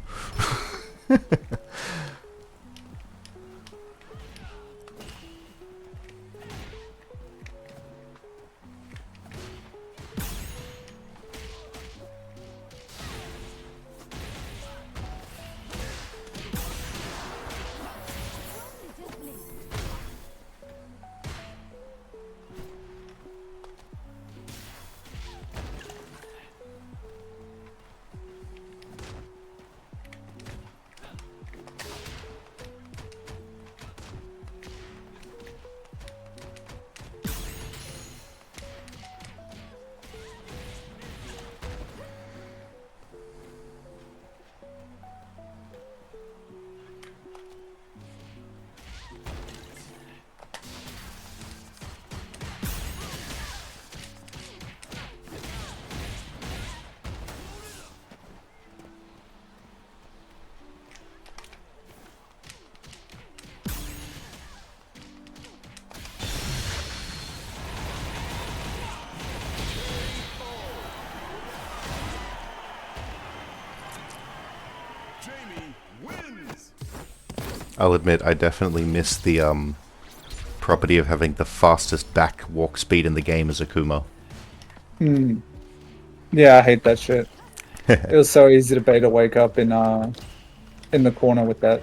Jamie wins. I'll admit I definitely miss the property of having the fastest back walk speed in the game as Akuma. Yeah, I hate that shit. It was so easy to bait a wake up in the corner with that.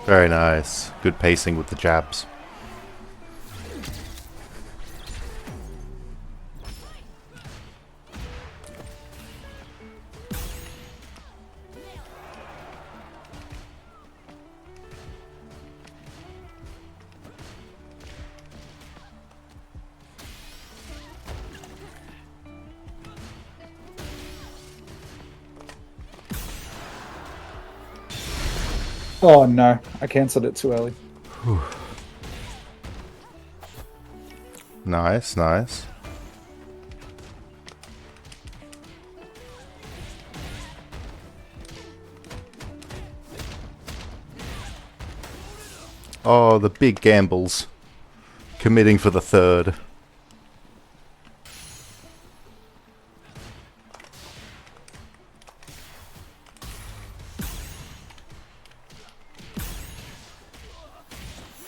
Very nice. Good pacing with the jabs. Oh no, I cancelled it too early. Nice, nice. Oh, the big gambles. Committing for the third.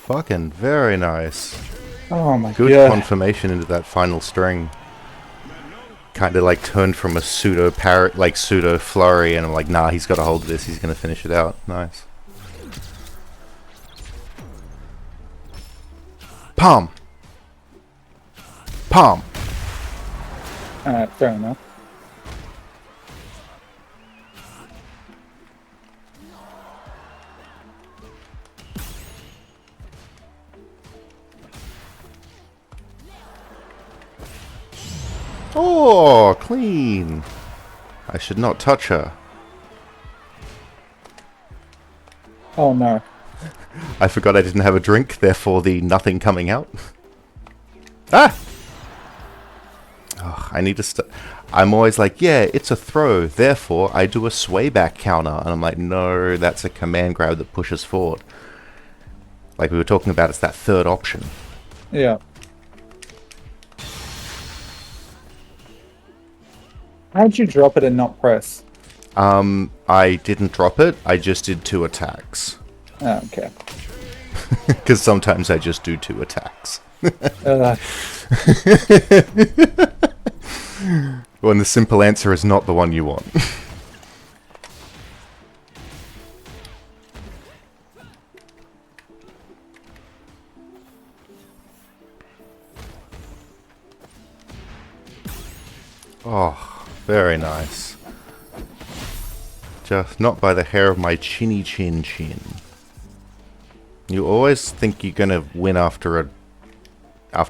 Fucking very nice. Oh my Good god. confirmation into that final string. Kind of like turned from a pseudo parrot, like pseudo flurry, and I'm like, nah, he's got to hold this. He's gonna finish it out. Nice. Palm. Palm. Alright, fair enough. Oh, clean. I should not touch her. Oh no. I forgot I didn't have a drink, therefore the nothing coming out. Ah! Oh, I need to I'm always like, yeah, it's a throw, therefore I do a sway back counter. And I'm like, no, that's a command grab that pushes forward. Like we were talking about, it's that third option. Yeah. How'd you drop it and not press? I didn't drop it, I just did 2 attacks. Oh, okay. Because sometimes I just do 2 attacks. When the simple answer is not the one you want. Oh, very nice. Just not by the hair of my chinny chin chin. You always think you're gonna win after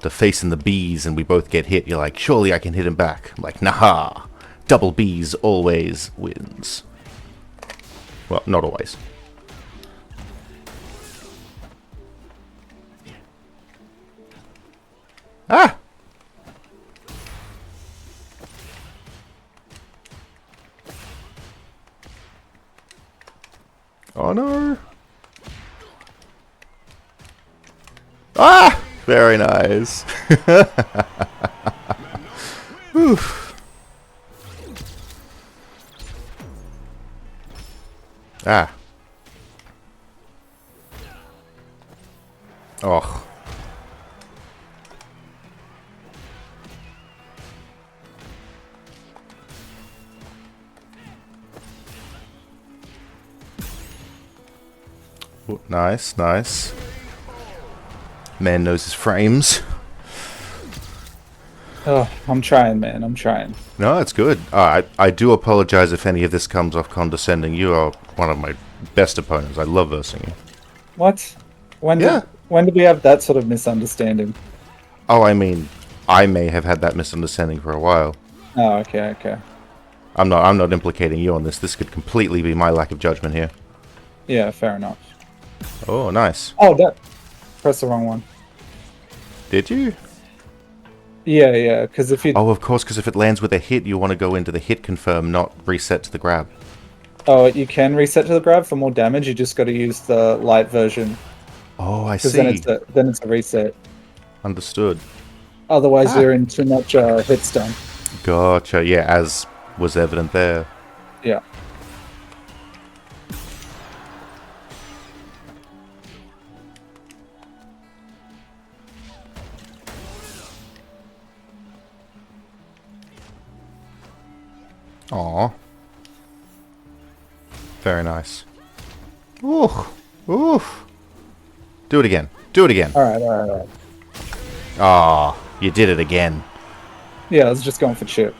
facing the bees and we both get hit. You're like, surely I can hit him back. I'm like, nah, double bees always wins. Well, not always. Ah! Oh no! Ah! Very nice. Oof. Ah. Oh. Ooh, nice, nice. Man knows his frames. Oh, I'm trying, man. I'm trying. No, it's good. I do apologize if any of this comes off condescending. You are one of my best opponents. I love versing you. What? When Yeah. did we have that sort of misunderstanding? Oh, I mean, I may have had that misunderstanding for a while. Oh, okay, okay. I'm not implicating you on this. This could completely be my lack of judgment here. Yeah, fair enough. Oh, nice. Oh, that. Press the wrong one. Did you? Yeah, yeah, because if you... Oh, of course, because if it lands with a hit, you want to go into the hit confirm, not reset to the grab. Oh, you can reset to the grab for more damage. You just got to use the light version. Oh, I Because see. then it's a reset. Understood. Otherwise, you're in too much hit stun. Gotcha. Yeah, as was evident there. Yeah. Aw. Very nice. Ooh. Oof. Do it again. Do it again. Alright. Ah, you did it again. Yeah, I was just going for chip.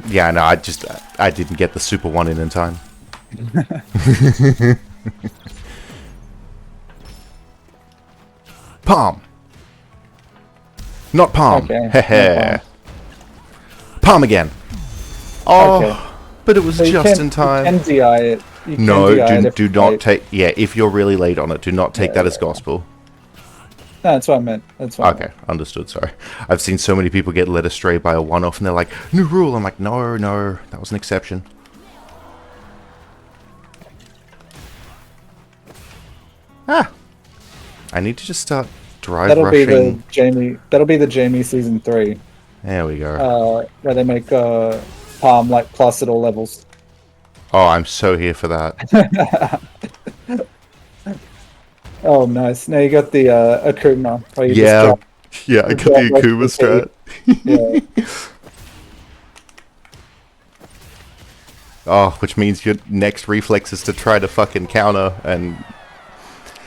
Yeah, no, I didn't get the super one in time. Palm. Not palm. Okay, Heh. not Palm again. Oh, Okay. but it was So you just can- in time. You can DI it. You can No, DI it if do it's not late. take... Yeah, if you're really late on it, do not take Yeah, that as yeah. gospel. No, that's what I meant. That's what I meant. Okay, understood, sorry. I've seen so many people get led astray by a one-off, and they're like, new rule. I'm like, no, that was an exception. Ah! I need to just start drive That'll be rushing. the Jamie. That'll be the Jamie season 3. There we go. Where they make Palm like plus at all levels. Oh, I'm so here for that. Oh, nice. Now you got the Akuma. Where you Yeah, Just yeah, I you got the drop Akuma like strat. yeah. Oh, which means your next reflex is to try to fucking counter, and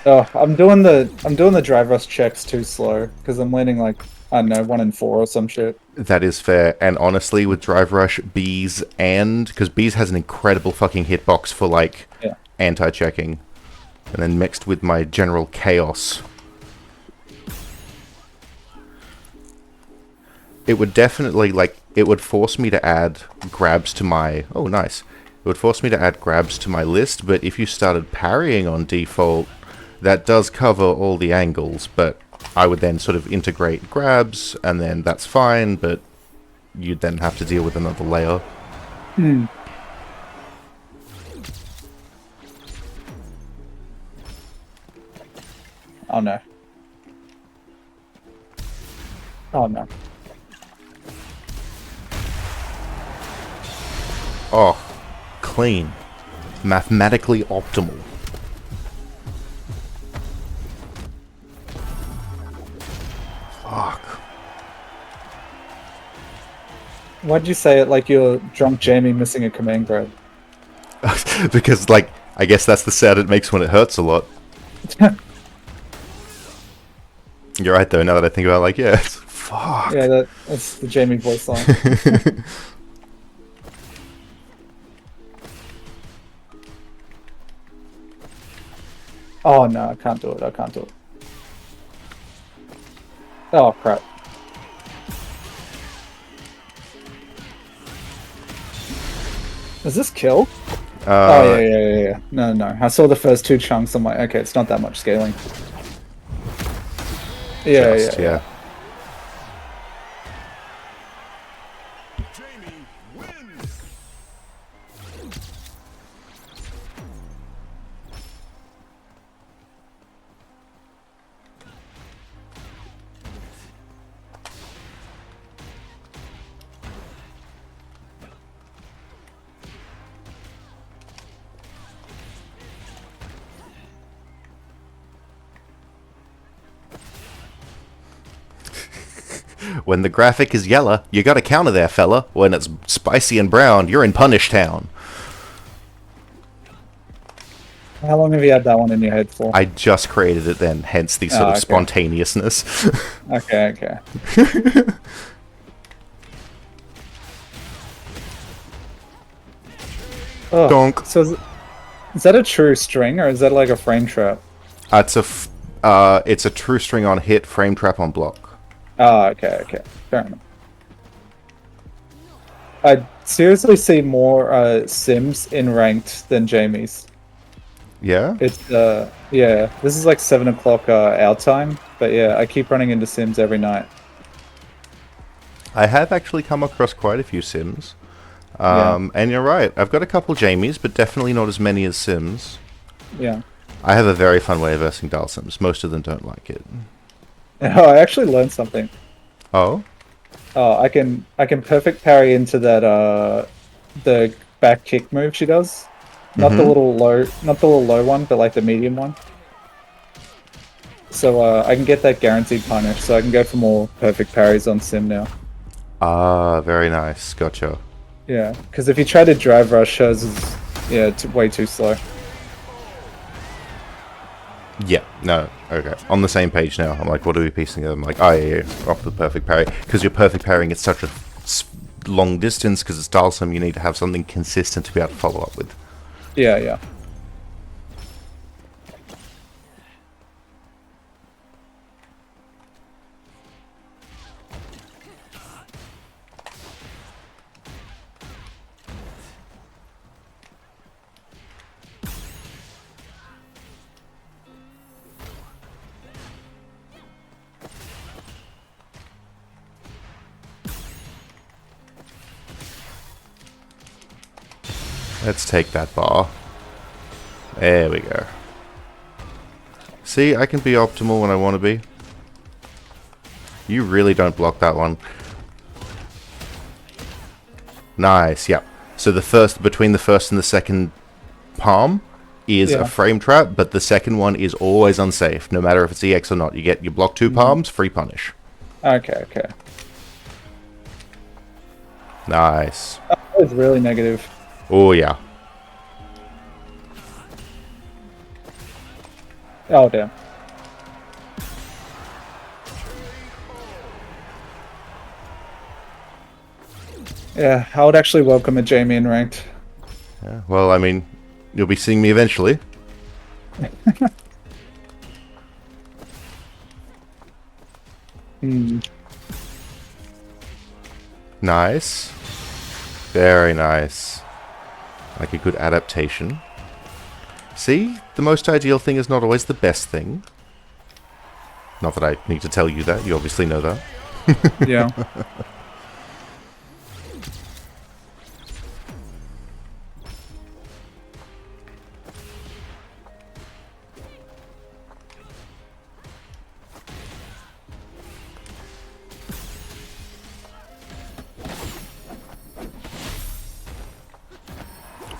Oh, I'm doing the drive rush checks too slow because I'm landing like I don't know 1 in 4 or some shit. that is fair. And honestly, with Drive Rush, Bees, and... Because Bees has an incredible fucking hitbox for, like, Yeah. anti-checking. And then mixed with my general chaos. It would definitely, like... It would force me to add grabs to my... Oh, nice. It would force me to add grabs to my list, but if you started parrying on default, that does cover all the angles, but I would then sort of integrate grabs, and then that's fine, but you'd then have to deal with another layer. Oh no. Oh no. Oh, clean. Mathematically optimal. Fuck. Why'd you say it like you're drunk Jamie missing a command grab? Because, like, I guess that's the sound it makes when it hurts a lot. You're right, though, now that I think about it, like, yeah, it's... Fuck. Yeah, that's the Jamie voice line. Oh no, I can't do it. I can't do it. Oh crap. Is this kill? Oh yeah. No. I saw the first 2 chunks. I'm like, okay, it's not that much scaling. Yeah, Just, yeah. Jamie wins. When the graphic is yellow, you gotta counter there, fella. When it's spicy and brown, you're in Punish Town. How long have you had that one in your head for? I just created it then, hence the sort of okay. spontaneousness. Okay. Oh, Donk. so is that a true string or is that like a frame trap? It's a true string on hit, frame trap on block. Oh, okay. Fair enough. I seriously see more Sims in ranked than Jamie's. Yeah? It's yeah, this is like 7 o'clock our time, but yeah, I keep running into Sims every night. I have actually come across quite a few Sims. Yeah. And you're right, I've got a couple Jamies, but definitely not as many as Sims. Yeah. I have a very fun way of versing Dial Sims. Most of them don't like it. Oh, I actually learned something. Oh? Oh, I can perfect parry into that the back kick move she does. Not the little low one, but like the medium one. So I can get that guaranteed punish, so I can go for more perfect parries on Sim now. Ah, very nice. Gotcha. Yeah, because if you try to drive rush, hers is way too slow. Yeah, no, okay. On the same page now. I'm like, what are we piecing together? I'm like, oh yeah, off the perfect parry. Because you're perfect parrying at such a long distance, because it's Dalsum, you need to have something consistent to be able to follow up with. Yeah, yeah. Let's take that bar. There we go. See, I can be optimal when I want to be. You really don't block that one. Nice, yep. So between the first and the second palm is a frame trap, but the second one is always unsafe, no matter if it's EX or not. You block 2 palms, free punish. Okay, okay. Nice. That was really negative. Oh yeah. Oh, damn. Yeah, I would actually welcome a Jamie in ranked. Yeah, well, I mean, you'll be seeing me eventually. Nice. Very nice. Like a good adaptation. See? The most ideal thing is not always the best thing. Not that I need to tell you that. You obviously know that. Yeah.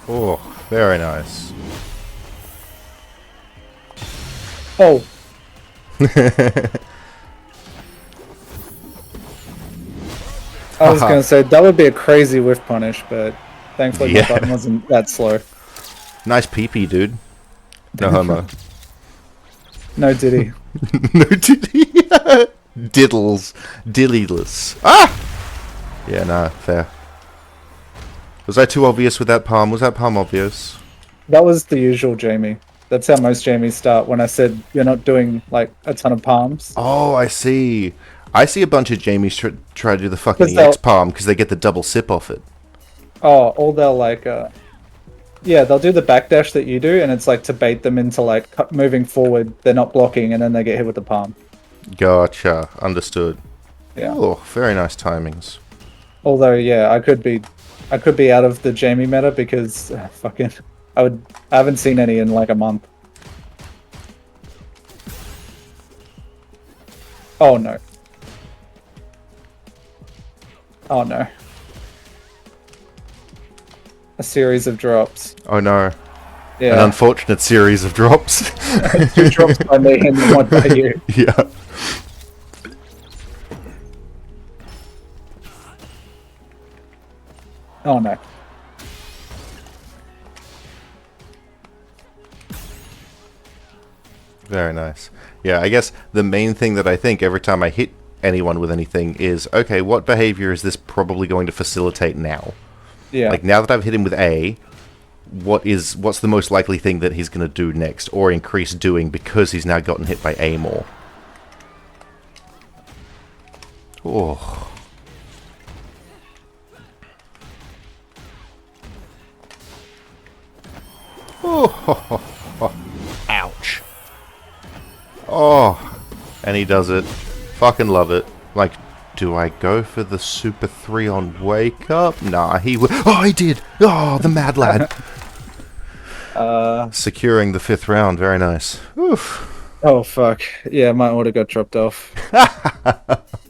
Oh, very nice. Oh. I was gonna say that would be a crazy whiff punish, but thankfully my button wasn't that slow. Nice PP, dude. No homo. No diddy. No diddy. Diddles. Dillyless. Ah! Yeah, nah, fair. Was I too obvious with that palm? Was that palm obvious? That was the usual Jamie. That's how most Jamies start when I said you're not doing like a ton of palms. Oh, I see. I see a bunch of Jamies try to do the fucking 'Cause EX palm because they get the double sip off it. Oh, or they'll like, yeah, they'll do the backdash that you do, and it's like to bait them into like moving forward. They're not blocking, and then they get hit with the palm. Gotcha. Understood. Yeah. Oh, very nice timings. Although, yeah, I could be out of the Jamie meta because I haven't seen any in like a month. Oh no. Oh no. A series of drops. Oh no. Yeah. An unfortunate series of drops. 2 drops by me and then 1 by you. Yeah. Oh no. Very nice. Yeah, I guess the main thing that I think every time I hit anyone with anything is, okay, what behavior is this probably going to facilitate now? Yeah. Like, now that I've hit him with A, what's the most likely thing that he's going to do next, or increase doing because he's now gotten hit by A more? Oh. Oh. Ouch. Oh. And he does it. Fucking love it. Like, do I go for the Super 3 on Wake Up? Nah, he would. Oh, I did! Oh, the mad lad! Securing the 5th round. Very nice. Oof. Oh fuck. Yeah, my order got dropped off.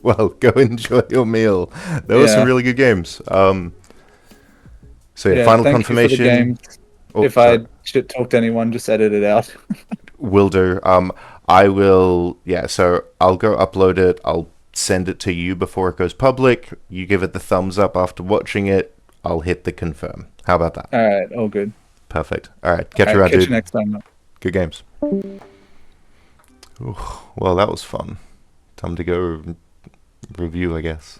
Well, go enjoy your meal. There were some really good games. So yeah, final thank confirmation. You for the game. Oh, if sorry. I should talk to anyone, just edit it out. Will do. I will. Yeah. So I'll go upload it. I'll send it to you before it goes public. You give it the thumbs up after watching it. I'll hit the confirm. How about that? All right, all good. Perfect. All right. Catch you around, catch dude. you next time. Good games. Well, that was fun. Time to go review, I guess.